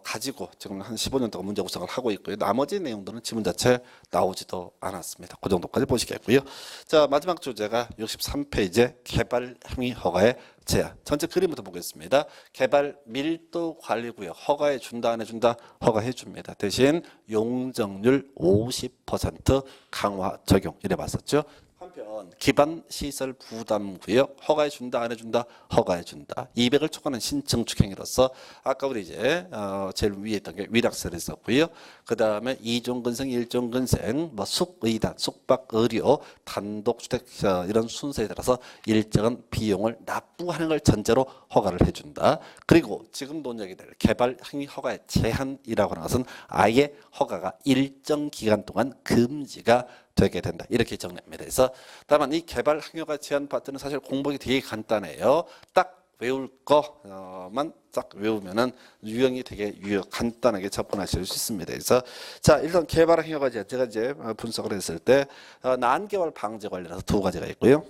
S1: 가지고 지금 한 15년 동안 문제 구성을 하고 있고요. 나머지 내용들은 지문 자체 나오지도 않았습니다. 그 정도까지 보시겠고요. 자, 마지막 주제가 63페이지 개발 행위 허가의 제한. 전체 그림부터 보겠습니다. 개발 밀도 관리구역 허가해 준다 안 해준다? 허가해 줍니다. 대신 용적률 50% 강화 적용 이래 봤었죠. 한편 기반시설 부담구역 허가해 준다 안 해준다? 허가해 준다. 200을 초과하는 신청축행위로서 아까 우리 이제 제일 위에 있던 게 위락설이 있었고요. 그 다음에 2종 근생, 1종 근생, 뭐 숙의단, 숙박의료, 단독주택 이런 순서에 따라서 일정한 비용을 납부하는 걸 전제로 허가를 해준다. 그리고 지금 돈 얘기될 개발 행위 허가의 제한이라고 하는 것은 아예 허가가 일정 기간 동안 금지가 되게 된다. 이렇게 정리합니다. 그래서 다만 이 개발 행위가 제한받는 사실 공부가 되게 간단해요. 딱 외울 거만 딱 외우면은 유형이 되게 간단하게 접근하실 수 있습니다. 그래서 자, 일단 개발 행위가 제가 이제 분석을 했을 때 난개발 방지 관련해서 두 가지가 있고요.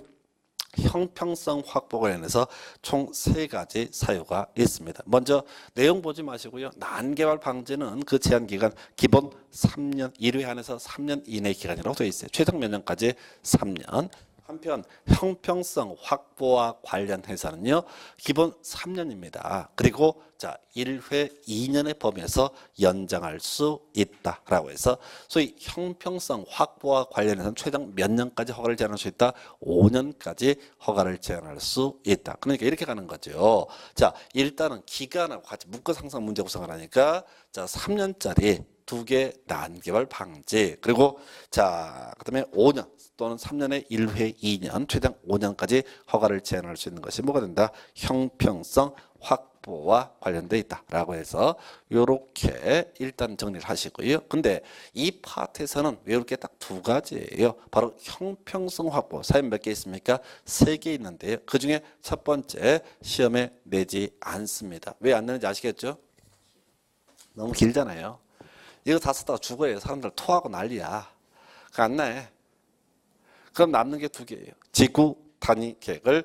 S1: 형평성 확보 관련해서 총 3가지 사유가 있습니다. 먼저 내용 보지 마시고요. 난개발 방지는 그 제한 기간 기본 3년 1회 한해서 3년 이내 기간이라고 되어 있어요. 최장 몇 년까지 3년. 한편 형평성 확보와 관련해서는요. 기본 3년입니다. 그리고 자 1회 2년의 범위에서 연장할 수 있다라고 해서 소위 형평성 확보와 관련해서는 최장 몇 년까지 허가를 제한할 수 있다? 5년까지 허가를 제한할 수 있다. 그러니까 이렇게 가는 거죠. 자 일단은 기간하고 같이 묶어서 항상 문제 구성을 하니까 자 3년짜리 2개 난개발 방지 그리고 자 그다음에 5년 또는 3년에 1회 2년 최장 5년까지 허가를 제한할 수 있는 것이 뭐가 된다? 형평성 확보와 관련돼 있다라고 해서 이렇게 일단 정리를 하시고요. 근데 이 파트에서는 외울 게 딱 2가지예요. 바로 형평성 확보. 사연 몇 개 있습니까? 3개 있는데요. 그중에 첫 번째 시험에 내지 않습니다. 왜 안 내는지 아시겠죠? 너무 길잖아요. 이거 다 쓰다가 죽어요. 사람들 토하고 난리야. 그거 안 내. 그럼 남는 게 2개예요. 지구 단위 계획을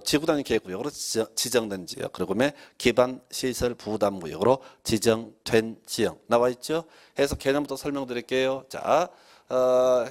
S1: 지구 단위 계획 구역으로 지정된 지역, 그리고 기반 시설 부담 구역으로 지정된 지역 나와 있죠. 해서 개념부터 설명드릴게요. 자,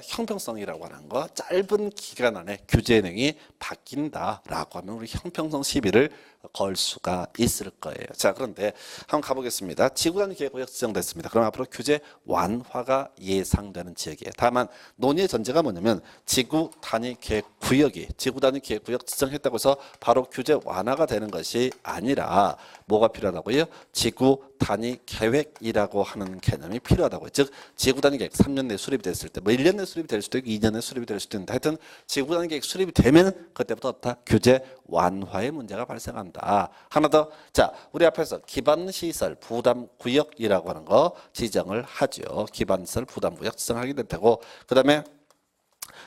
S1: 형평성이라고 하는 거 짧은 기간 안에 규제 내용이 바뀐다라고 하면 우리 형평성 시비를 걸 수가 있을 거예요. 자, 그런데 한번 가보겠습니다. 지구 단위 계획 구역 지정됐습니다. 그럼 앞으로 규제 완화가 예상되는 지역이에요. 다만 논의의 전제가 뭐냐면 지구 단위 계획 구역이 지구 단위 계획 구역 지정했다고 해서 바로 규제 완화가 되는 것이 아니라 뭐가 필요하다고요? 지구 단위 계획이라고 하는 개념이 필요하다고요. 즉 지구 단위 계획 3년 내 수립이 됐을 때 뭐 1년 내 수립이 될 수도 있고 2년 내 수립이 될 수도 있는데 하여튼 지구 단위 계획 수립이 되면 그때부터 어떤 규제 완화의 문제가 발생한다. 하나 더. 자, 우리 앞에서 기반시설 부담구역이라고 하는 거 지정을 하죠. 기반시설 부담구역 지정하게 될 테고 그 다음에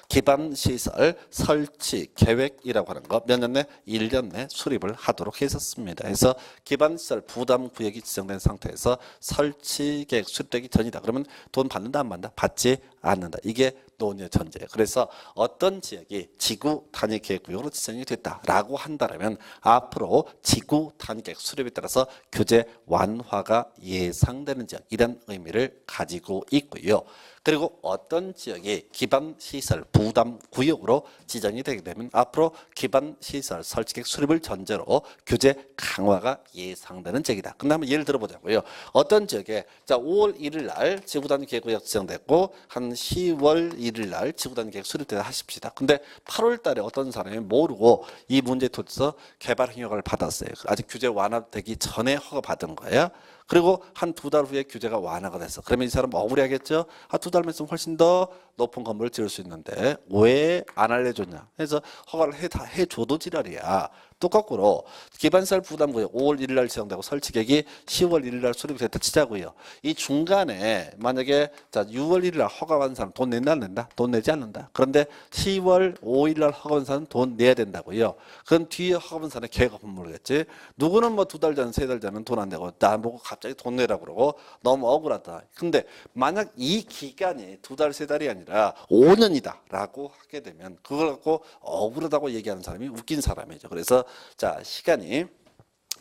S1: 기반시설 설치 계획이라고 하는 거 몇 년 내? 1년 내 수립을 하도록 했었습니다. 그래서 기반시설 부담구역이 지정된 상태에서 설치 계획 수립되기 전이다. 그러면 돈 받는다 안 받는다? 받지 않는다. 이게 논의의 전제예요. 그래서 어떤 지역이 지구 단위 계획 구역으로 지정이 됐다라고 한다면 앞으로 지구 단위 계획 수립에 따라서 규제 완화가 예상되는 지역 이런 의미를 가지고 있고요. 그리고 어떤 지역이 기반시설 부담구역으로 지정이 되게 되면 앞으로 기반시설 설치객 수립을 전제로 규제 강화가 예상되는 지역이다. 근데 한번 예를 들어보자고요. 어떤 지역에 자 5월 1일 날 지구단위 계획구역 지정됐고 한 10월 1일 날 지구단위 계획 수립되다 하십시다. 근데 8월 달에 어떤 사람이 모르고 이 문제에 도해서 개발 허가를 받았어요. 아직 규제 완화되기 전에 허가 받은 거예요. 그리고 한 2달 후에 규제가 완화가 됐어. 그러면 이 사람 억울해하겠죠? 2달만 있으면 훨씬 더 높은 건물을 지을 수 있는데 왜 안 알려줬냐? 그래서 허가를 해줘도 지랄이야. 똑같고로 기반시설 부담구역 5월 1일 날 지정되고 설치객이 10월 1일 날 수립이 됐다 치자고요. 이 중간에 만약에 자 6월 1일 날 허가받은 사람 돈 낸다 안 낸다? 돈 내지 않는다. 그런데 10월 5일 날 허가받은 사람 돈 내야 된다고요. 그건 뒤에 허가받은 사람의 계획 없으면 모르겠지. 누구는 뭐 2달 전, 3달 전은 돈 안 내고 나보고 갑자기 돈 내라고 그러고 너무 억울하다. 근데 만약 이 기간이 2달, 3달이 아니라 5년이다 라고 하게 되면 그걸 갖고 억울하다고 얘기하는 사람이 웃긴 사람이죠. 그래서 자 시간이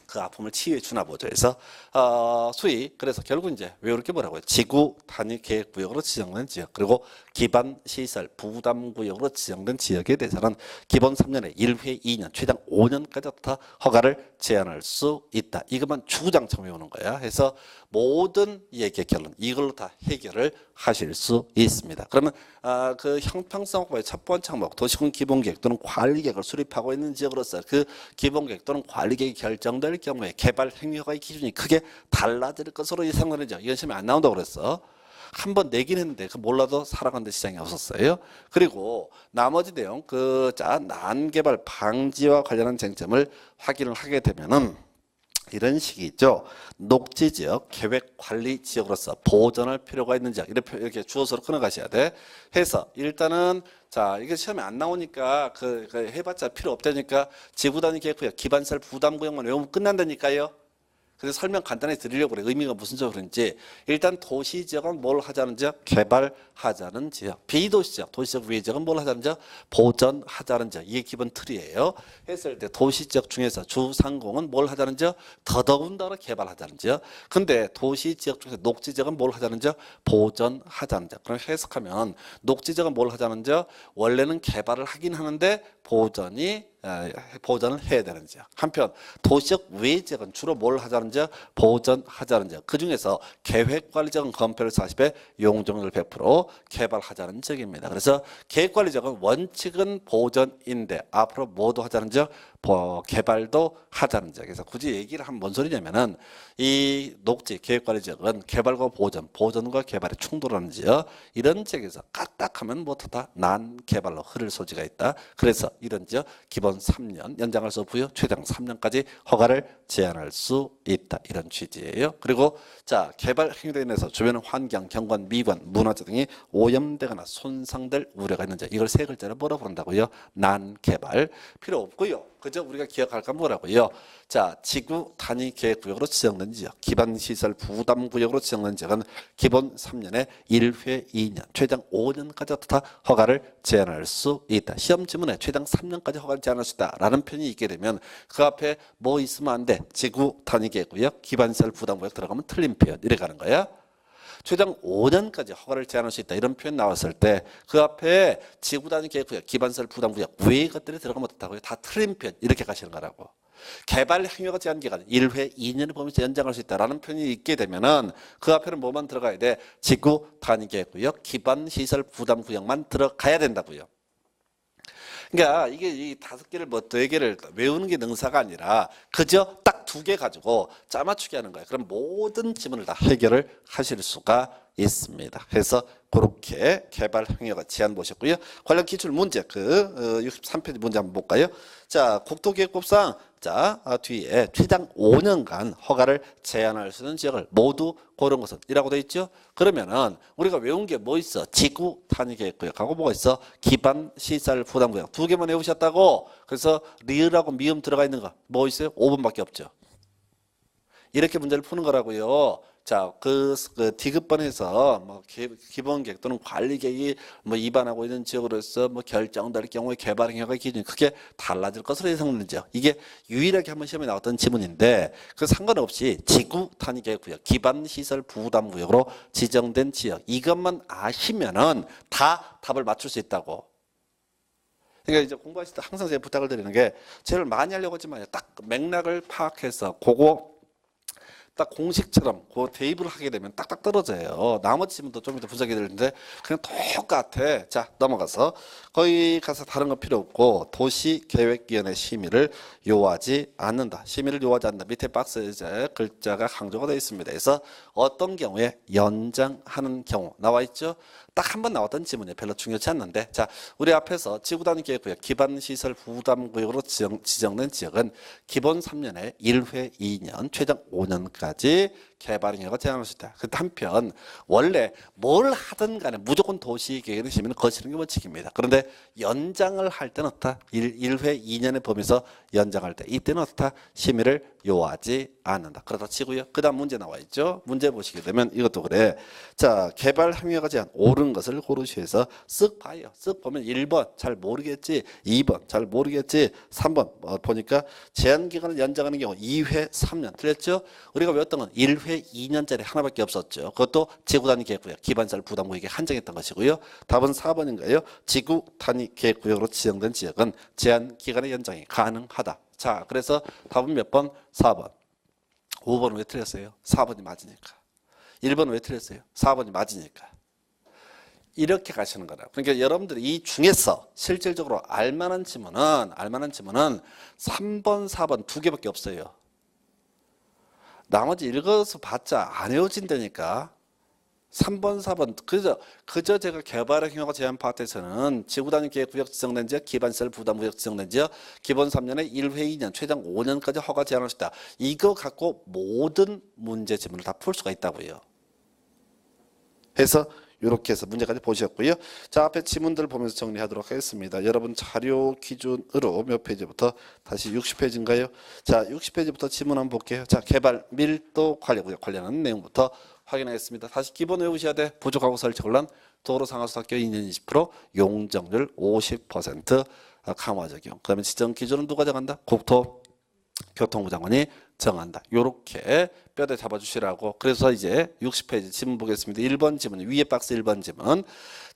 S1: 그 아픔을 치유해 주나 보죠. 그래서 소위 그래서 결국 이제 외울 게 뭐라고요? 지구 단위 계획 구역으로 지정된 지역 그리고 기반 시설 부담 구역으로 지정된 지역에 대해서는 기본 3년에 1회 2년 최장 5년까지 다 허가를 제한할 수 있다. 이것만 주구장창 외우는 거야. 해서 모든 얘기의 결론 이걸로 다 해결을 하실 수 있습니다. 그러면 그 형평성 확보의 첫 번째 항목 도시군 기본계획 또는 관리계획을 수립하고 있는 지역으로서 그 기본계획 또는 관리계획이 결정될 경우에 개발 행위허가의 기준이 크게 달라질 것으로 예상되죠. 이건 시험에 안 나온다고 그랬어. 한 번 내긴 했는데 그 몰라도 살아가는 데 시장이 없었어요. 그리고 나머지 내용 난개발 방지와 관련한 쟁점을 확인을 하게 되면은 이런 식이 있죠. 녹지지역, 계획관리지역으로서 보존할 필요가 있는 지역 이렇게 주어서로 끊어가셔야 돼. 해서 일단은 자 이게 시험에 안 나오니까 그 해봤자 필요 없다니까 지구단위 계획구역 기반시설 부담구역만 외우면 끝난다니까요. 그래서 설명 간단히 드리려고 그래. 의미가 무슨 소리인지. 일단 도시지역은 뭘 하자는 지역? 개발하자는 지역. 비도시지역, 도시적 외지역은 뭘 하자는 지역? 보전하자는 지역. 이게 기본 틀이에요. 했을 때 도시지역 중에서 주상공은 뭘 하자는 지역? 더더군다나 개발하자는 지역. 근데 도시지역 중에서 녹지지역은 뭘 하자는 지역? 보전하자는 지역. 그럼 해석하면 녹지지역은 뭘 하자는 지역? 원래는 개발을 하긴 하는데 보전을 해야 되는 지역. 한편 도시적 외지역은 주로 뭘 하자는 지역? 보전하자는 지역. 그 중에서 계획관리지역은 건폐율 40에 용적률 100% 개발하자는 지역입니다. 그래서 계획관리지역은 원칙은 보전인데 앞으로 뭐도 하자는 지역? 개발도 하자는 지역. 그래서 굳이 얘기를 하면 뭔 소리냐면은 이 녹지 계획관리지역은 개발과 보전과 개발이 충돌하는 지역. 이런 지역에서 까딱하면 못하다 난개발로 흐를 소지가 있다. 그래서 이런 지역 기본 3년 연장할 수 없고요. 최장 3년까지 허가를 제한할 수 있다. 이런 취지예요. 그리고 자, 개발 행위로 인해서 주변 환경, 경관, 미관, 문화재 등이 오염되거나 손상될 우려가 있는 지역. 이걸 세 글자로 뭐라고 부른다고요? 난개발. 필요 없고요. 그저 우리가 기억할까 뭐라고요? 자, 지구 단위 계획 구역으로 지정된 지역, 기반 시설 부담 구역으로 지정된 지역은 기본 3년에 1회 2년, 최장 5년까지 다 허가를 제한할 수 있다. 시험 지문에 최장 3년까지 허가를 제한할 수 있다라는 표현이 있게 되면 그 앞에 뭐 있으면 안 돼? 지구 단위 계획 구역, 기반 시설 부담 구역 들어가면 틀린 표현 이래 가는 거야. 최장 5년까지 허가를 제한할 수 있다. 이런 표현 나왔을 때 그 앞에 지구 단위 계획구역, 기반시설 부담구역 외의 것들이 들어가면 어떻다고요? 다 틀린 표현 이렇게 가시는 거라고. 개발 행위가 제한 기간 1회 2년을 보면서 연장할 수 있다라는 표현이 있게 되면은 그 앞에는 뭐만 들어가야 돼? 지구 단위 계획구역, 기반시설 부담구역만 들어가야 된다고요. 그러니까 이게 이 5개를 뭐 4개를 외우는 게 능사가 아니라 그저 딱 2개 가지고 짜맞추기 하는 거예요. 그럼 모든 지문을 다 해결을 하실 수가 있습니다. 그래서 그렇게 개발 행위가 제한 보셨고요. 관련 기출 문제 63페이지 문제 한번 볼까요? 자, 국토계획법상 자, 뒤에 최장 5년간 허가를 제한할 수 있는 지역을 모두 고른 것은 이라고 되어 있죠. 그러면은 우리가 외운 게 뭐 있어? 지구 단위 계획구역하고 뭐가 있어? 기반 시설 부담구역 2개만 외우셨다고. 그래서 리을하고 미음 들어가 있는 거 뭐 있어요? 5번밖에 없죠. 이렇게 문제를 푸는 거라고요. 자, 그 D급번에서 뭐 기본 계획 또는 관리 계획이 뭐 위반하고 있는 지역으로서 뭐 결정될 경우에 개발 행위가 기준이 크게 달라질 것으로 예상되죠. 이게 유일하게 한번 시험에 나왔던 지문인데 그 상관없이 지구 단위 계획구역, 기반 시설 부담 구역으로 지정된 지역 이것만 아시면은 다 답을 맞출 수 있다고. 그러니까 이제 공부하실 때 항상 제가 부탁을 드리는 게 제일 많이 하려고 하지만 딱 맥락을 파악해서 그거 딱 공식처럼 그 대입을 하게 되면 딱딱 떨어져요. 나머지 지문도 좀 이따 분석이 되는데 그냥 똑같아. 자, 넘어가서 거기 가서 다른 거 필요 없고 도시계획위원회 심의를 요하지 않는다. 심의를 요하지 않는다. 밑에 박스에 이제 글자가 강조가 되어 있습니다. 그래서 어떤 경우에 연장하는 경우 나와 있죠. 딱 한 번 나왔던 지문이 별로 중요치 않는데 자, 우리 앞에서 지구단위 계획구역 기반시설 부담구역으로 지정된 지역은 기본 3년에 1회 2년 최장 5년까지 개발 행위가 제한할 수 있다. 한편 원래 뭘 하든 간에 무조건 도시계획의 심의는 거치는 게 원칙입니다. 그런데 연장을 할 때는 어떻다? 1회 2년의 범위에서 연장할 때 이때는 어떻다? 심의를 요하지 않는다. 그렇다 치고요. 그 다음 문제 나와 있죠. 문제 보시게 되면 이것도 그래. 자, 개발 행위가 제한 옳은 것을 고르시해서 쓱 봐요. 쓱 보면 1번 잘 모르겠지. 2번 잘 모르겠지. 3번 보니까 제한 기간을 연장하는 경우 2회 3년 틀렸죠. 우리가 외웠던 건 1회 2년짜리 하나밖에 없었죠. 그것도 지구 단위 계획구역 기반시설 부담구역에 한정했던 것이고요. 답은 4번인가요? 지구 단위 계획구역으로 지정된 지역은 제한 기간의 연장이 가능하다. 자, 그래서 답은 몇 번? 4번. 5번은 왜 틀렸어요? 4번이 맞으니까. 1번은 왜 틀렸어요? 4번이 맞으니까. 이렇게 가시는 거라. 그러니까 여러분들이 이 중에서 실질적으로 알만한 지문은 3번, 4번 2개밖에 없어요. 나머지 읽어서 봤자 안 외워진다니까. 3번, 4번 그저 제가 개발 행위가 제한 파트에서는 지구단위 계획구역 지정된 지역, 기반시설 부담구역 지정된 지역, 기본 3년에 1회 2년, 최장 5년까지 허가 제한할 수 있다. 이거 갖고 모든 문제 지문을 다 풀 수가 있다고요. 그래서 이렇게 해서 문제까지 보셨고요. 자, 앞에 지문들 보면서 정리하도록 하겠습니다. 여러분 자료 기준으로 몇 페이지부터 다시 60페이지인가요? 자, 60페이지부터 지문 한번 볼게요. 자, 개발 밀도 관리구역 관련한 내용부터 확인하겠습니다. 다시 기본 외우셔야 돼. 부족하고 설치 곤란, 도로 상하수 학교 2년 20%, 용적률 50% 강화 적용. 그다음에 지정 기준은 누가 정한다? 국토교통부 장관이 정한다. 요렇게 뼈대 잡아주시라고. 그래서 이제 60페이지 지문 보겠습니다. 1번 지문, 위에 박스 1번 지문.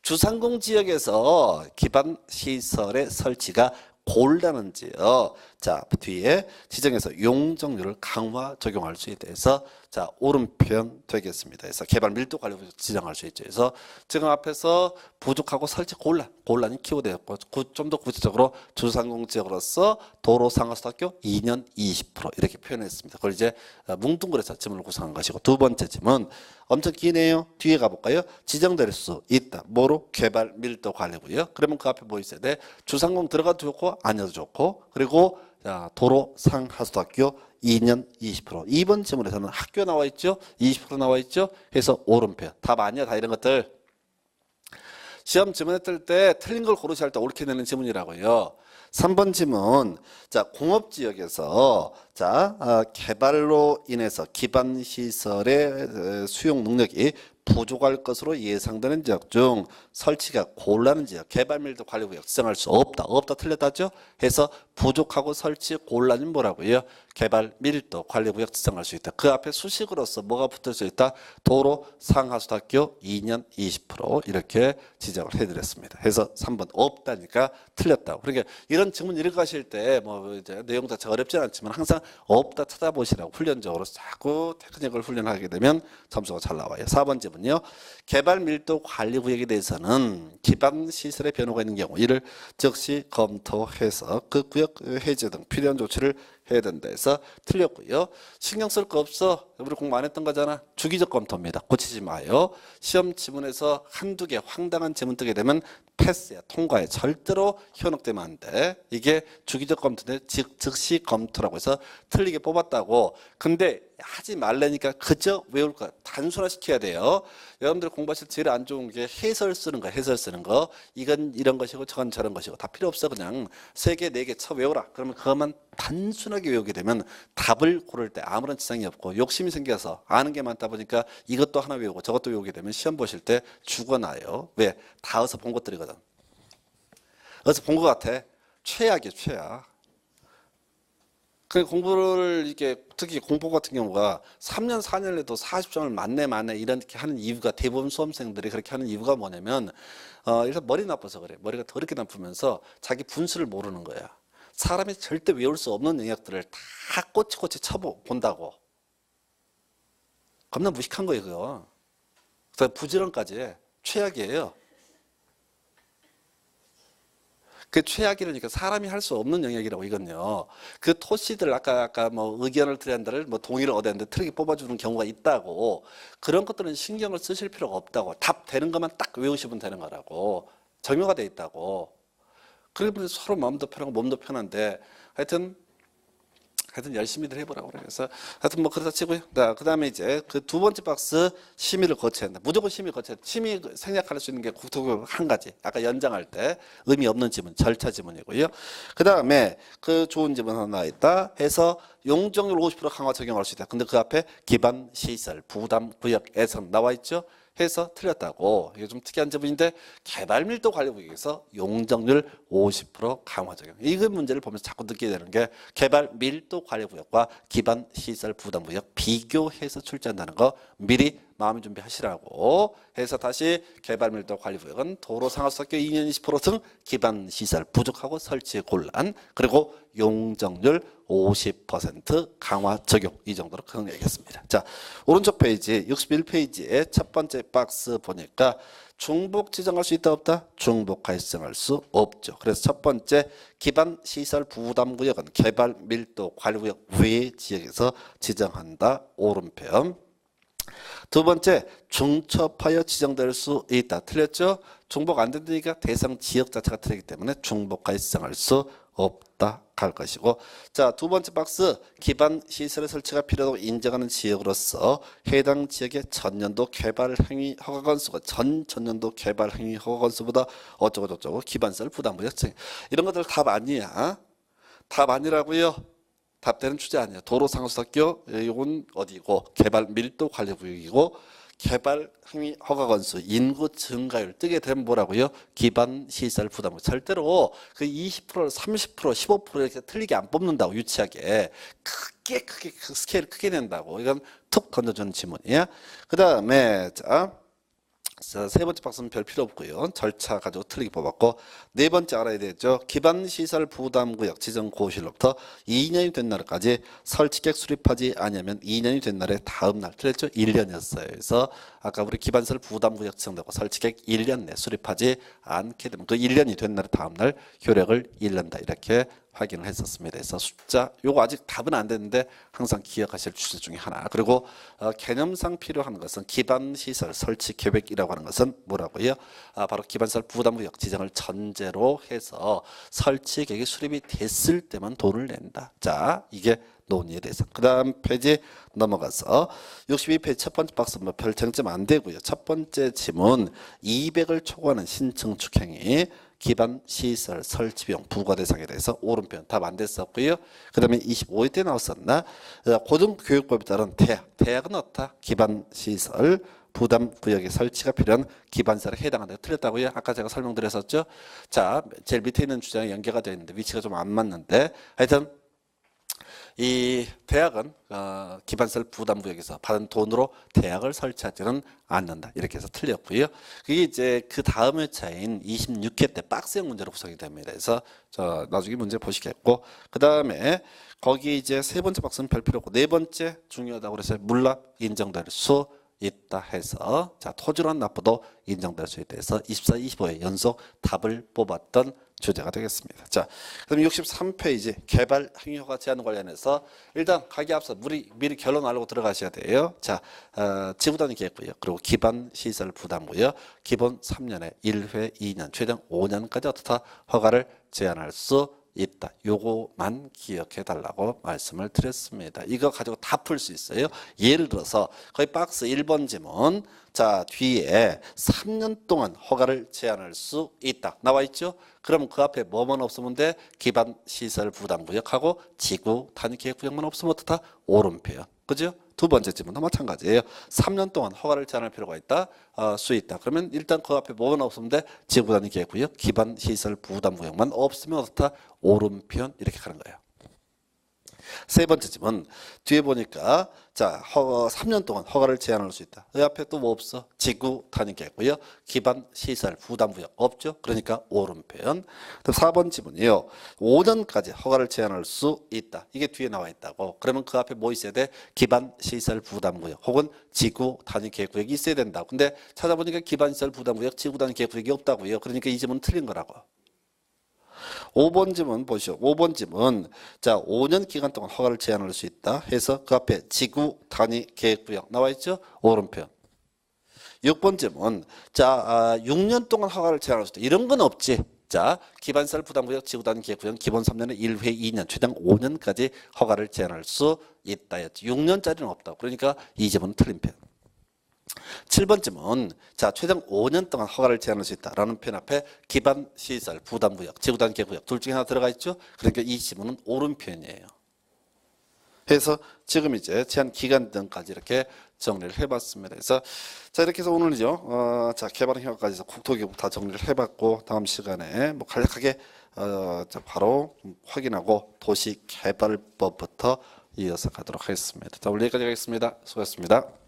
S1: 주상공 지역에서 기반 시설의 설치가 곤란한 지역. 자, 뒤에 지정해서 용적률을 강화 적용할 수 있다 해서 자, 오른편 되겠습니다. 그래서 개발 밀도 관리 지정할 수 있죠. 그래서 지금 앞에서 부족하고 설치 곤란이 키워드였고 좀 더 구체적으로 주상공 지역으로서 도로 상하수 학교 2년 20% 이렇게 표현했습니다. 그걸 이제 뭉뚱그려서 지문을 구성한 것이고 두 번째 지문 엄청 기네요. 뒤에 가볼까요? 지정될 수 있다. 뭐로? 개발 밀도 관리고요. 그러면 그 앞에 뭐 있어야 돼? 주상공 들어가도 좋고 아니어도 좋고 그리고 자, 도로 상하수학교 2년 20%. 2번 지문에서는 학교 나와 있죠? 20% 나와 있죠? 해서 오른편. 답 아니야. 다 이런 것들. 시험 지문에 뜰 때 틀린 걸 고르셔야 할 때 옳게 내는 지문이라고요. 3번 지문. 자, 공업지역에서 자, 개발로 인해서 기반 시설의 수용 능력이 부족할 것으로 예상되는 지역 중 설치가 곤란한 지역, 개발 밀도 관리 구역 지정할 수 없다. 없다 틀렸다죠? 해서 부족하고 설치 곤란이 뭐라고요? 개발 밀도 관리 구역 지정할 수 있다. 그 앞에 수식으로서 뭐가 붙을 수 있다? 도로 상하수학교 2년 20% 이렇게 지정을 해드렸습니다. 해서 3번 없다니까 틀렸다고. 그러니까 이런 질문 읽으실 때 뭐 이제 내용 자체가 어렵진 않지만 항상 없다 찾아보시라고 훈련적으로 자꾸 테크닉을 훈련하게 되면 점수가 잘 나와요. 4번 지문요. 개발 밀도 관리 구역에 대해서는 기반 시설의 변화가 있는 경우 이를 즉시 검토해서 그 구역 해제 등 필요한 조치를 해야 된다 해서 틀렸고요. 신경 쓸 거 없어. 우리 공부 안 했던 거잖아. 주기적 검토입니다. 고치지 마요. 시험 지문에서 한두 개 황당한 지문 뜨게 되면 패스야. 통과해. 절대로 현혹되면 안 돼. 이게 주기적 검토인데 즉시 검토라고 해서 틀리게 뽑았다고. 근데 하지 말라니까 그저 외울 거 단순화시켜야 돼요. 여러분들 공부하실 때 제일 안 좋은 게 해설 쓰는 거, 해설 쓰는 거. 이건 이런 것이고 저건 저런 것이고 다 필요 없어. 그냥 3개, 4개 쳐 외워라. 그러면 그것만 단순하게 외우게 되면 답을 고를 때 아무런 지장이 없고 욕심이 생겨서 아는 게 많다 보니까 이것도 하나 외우고 저것도 외우게 되면 시험 보실 때 죽어나요. 왜? 다 어디서 본 것들이거든. 어디서 본 것 같아. 최악이야, 최악. 그 공부를 이렇게 특히 공법 같은 경우가 3년 4년 해도 40점을 맞네 이렇게 하는 이유가 대부분 수험생들이 그렇게 하는 이유가 뭐냐면 일단 머리 나빠서 그래. 머리가 더럽게 나쁘면서 자기 분수를 모르는 거야. 사람이 절대 외울 수 없는 영역들을 다 꼬치꼬치 쳐본다고. 겁나 무식한 거예요, 그거. 그래서 부지런까지 해. 최악이에요. 그 최악이라니까 사람이 할 수 없는 영역이라고 이건요. 그 토씨들 아까 뭐 의견을 드린다를 뭐 동의를 얻었는데 틀리게 뽑아주는 경우가 있다고. 그런 것들은 신경을 쓰실 필요가 없다고. 답 되는 것만 딱 외우시면 되는 거라고. 정형화 돼 있다고. 그러면 서로 마음도 편하고 몸도 편한데 하여튼 열심히들 해보라고 그래요. 그래서 하여튼 뭐 그렇다 치고요. 그 다음에 이제 그 두 번째 박스 심의를 거쳐야 한다. 무조건 심의 거쳐야 돼. 심의 생략할 수 있는 게 국토교육 한 가지. 아까 연장할 때 의미 없는 지문, 절차 지문이고요. 그 다음에 그 좋은 지문 하나 있다 해서 용적률 50% 강화 적용할 수 있다. 근데 그 앞에 기반 시설, 부담 구역, 예산 나와 있죠. 해서 틀렸다고. 이게 좀 특이한 지문인데 개발 밀도 관리 구역에서 용적률 50% 강화 적용. 이 문제를 보면서 자꾸 느끼게 되는 게 개발 밀도 관리 구역과 기반 시설 부담 구역 비교해서 출제한다는 거 미리 마음 준비하시라고 해서 다시 개발 밀도 관리 구역은 도로 상하수학교 2년 20%등 기반 시설 부족하고 설치 곤란 그리고 용적률 50% 강화 적용 이 정도로 정리하겠습니다. 자, 오른쪽 페이지 61페이지에 첫 번째 박스 보니까 중복 지정할 수 있다 없다? 중복하여 지정할 수 없죠. 그래서 첫 번째 기반 시설 부담 구역은 개발 밀도 관리 구역 외 지역에서 지정한다. 오른편. 두 번째 중첩하여 지정될 수 있다. 틀렸죠? 중복 안 된다니까 대상 지역 자체가 틀리기 때문에 중복하여 지정할 수 없다 갈 것이고, 자, 두 번째 박스 기반 시설의 설치가 필요하다고 인정하는 지역으로서 해당 지역의 전년도 개발 행위 허가 건수가 전년도 개발 행위 허가 건수보다 어쩌고 저쩌고 기반시설 부담구역 이런 것들 답 아니야. 답 아니라고요. 답되는 주제 아니야. 도로상수학교 이건 어디고 개발 밀도 관리 구역이고 개발 행위 허가 건수 인구 증가율 뜨게 되면 뭐라고요? 기반 시설 부담. 절대로 그 20% 30% 15% 이렇게 틀리게 안 뽑는다고. 유치하게 크게 그 스케일 크게 낸다고. 이건 툭 건져주는 지문이야. 그 다음에 자, 세 번째 박스는 별 필요 없고요. 절차 가지고 틀리게 뽑았고, 네 번째 알아야 되죠. 기반시설 부담구역 지정 고시로부터 2년이 된 날까지 설치객 수립하지 않으면 2년이 된 날에 다음 날 틀렸죠. 1년이었어요. 그래서 아까 우리 기반시설 부담구역 지정되고 설치객 1년 내 수립하지 않게 되면 그 1년이 된 날에 다음 날 효력을 잃는다. 이렇게 확인을 했었습니다. 그래서 숫자 요거 아직 답은 안 됐는데 항상 기억하실 주제 중에 하나. 그리고 개념상 필요한 것은 기반시설 설치 계획이라고 하는 것은 뭐라고요? 바로 기반시설 부담구역 지정을 전제로 해서 설치 계획이 수립이 됐을 때만 돈을 낸다. 자, 이게 논의에 대해서. 그 다음 페이지 넘어가서 62페이지 첫 번째 박스 뭐 별 쟁점 안 되고요. 첫 번째 지문 200을 초과하는 신청 축행이 기반 시설 설치 비용 부과 대상에 대해서 오른편 답 안 됐었고요. 그 다음에 25회 때 나왔었나? 고등교육법에 따른 대학은 어떻다? 기반 시설 부담 구역의 설치가 필요한 기반시설에 해당한다. 틀렸다고요? 아까 제가 설명드렸었죠. 자, 제일 밑에 있는 주장이 연계가 되어 있는데 위치가 좀 안 맞는데 하여튼 이 대학은 기반시설 부담구역에서 받은 돈으로 대학을 설치하지는 않는다. 이렇게 해서 틀렸고요. 그게 이제 그 다음 회차인 26회 때 박스형 문제로 구성이 됩니다. 그래서 나중에 문제 보시겠고, 그 다음에 거기 이제 세 번째 박스는 별 필요 없고 네 번째 중요하다고 그래서 물납 인정될 수 있다 해서 자, 토지론 납부도 인정될 수 있다 해서 24, 25회 연속 답을 뽑았던 주제가 되겠습니다. 자, 그럼 63페이지 개발 행위허가 제한 관련해서 일단 가기 앞서 미리 결론 알고 들어가셔야 돼요. 자, 지구단위 계획구요. 그리고 기반 시설 부담구요. 기본 3년에 1회 2년, 최대 5년까지 어떻다 허가를 제한할 수 있다. 요거만 기억해 달라고 말씀을 드렸습니다. 이거 가지고 다 풀 수 있어요. 예를 들어서 거의 박스 1번 지문 자 뒤에 3년 동안 허가를 제한할 수 있다. 나와 있죠? 그럼 그 앞에 뭐만 없으면 돼? 기반 시설 부담구역하고 지구 단위 계획구역만 없으면 어떻다? 오른편. 그죠? 두 번째 질문도 마찬가지예요. 3년 동안 허가를 제한할 필요가 있다. 수 있다. 그러면 일단 그 앞에 뭐가 없으면 돼? 지구 단위 계획구역, 기반 시설 부담구역만 없으면 어떻다? 오른편 이렇게 가는 거예요. 세 번째 질문 뒤에 보니까 자 3년 동안 허가를 제한할 수 있다. 그 앞에 또 뭐 없어? 지구 단위 계획구역, 기반 시설 부담구역 없죠? 그러니까 오른편. 4번 질문이요. 5년까지 허가를 제한할 수 있다. 이게 뒤에 나와 있다고. 그러면 그 앞에 뭐 있어야 돼? 기반 시설 부담구역 혹은 지구 단위 계획구역이 있어야 된다. 근데 찾아보니까 기반 시설 부담구역, 지구 단위 계획구역이 없다고요. 그러니까 이 질문은 틀린 거라고. 5번 지문 보시오. 5번 지문 자 5년 기간 동안 허가를 제한할 수 있다 해서 그 앞에 지구 단위 계획구역 나와 있죠? 오른편. 6번 지문 자 6년 동안 허가를 제한할 수 있다. 이런 건 없지. 자 기반시설 부담구역 지구 단위 계획구역 기본 3년에 1회 2년 최대 5년까지 허가를 제한할 수 있다 였지. 6년짜리는 없다. 그러니까 이 지문은 틀린 편. 7번 질문 자 최장 5년 동안 허가를 제한할 수 있다라는 편 앞에 기반 시설 부담구역 지구단 계획구역 둘 중에 하나 들어가 있죠. 그러니까 이 질문은 오른편이에요. 그래서 지금 이제 제한 기간 등까지 이렇게 정리를 해봤습니다. 그래서 자 이렇게 해서 오늘은요 자 개발 행위까지 해서 국토교육 다 정리를 해봤고 다음 시간에 뭐 간략하게 바로 확인하고 도시개발법부터 이어서 가도록 하겠습니다. 자 오늘 여기까지 하겠습니다. 수고하셨습니다.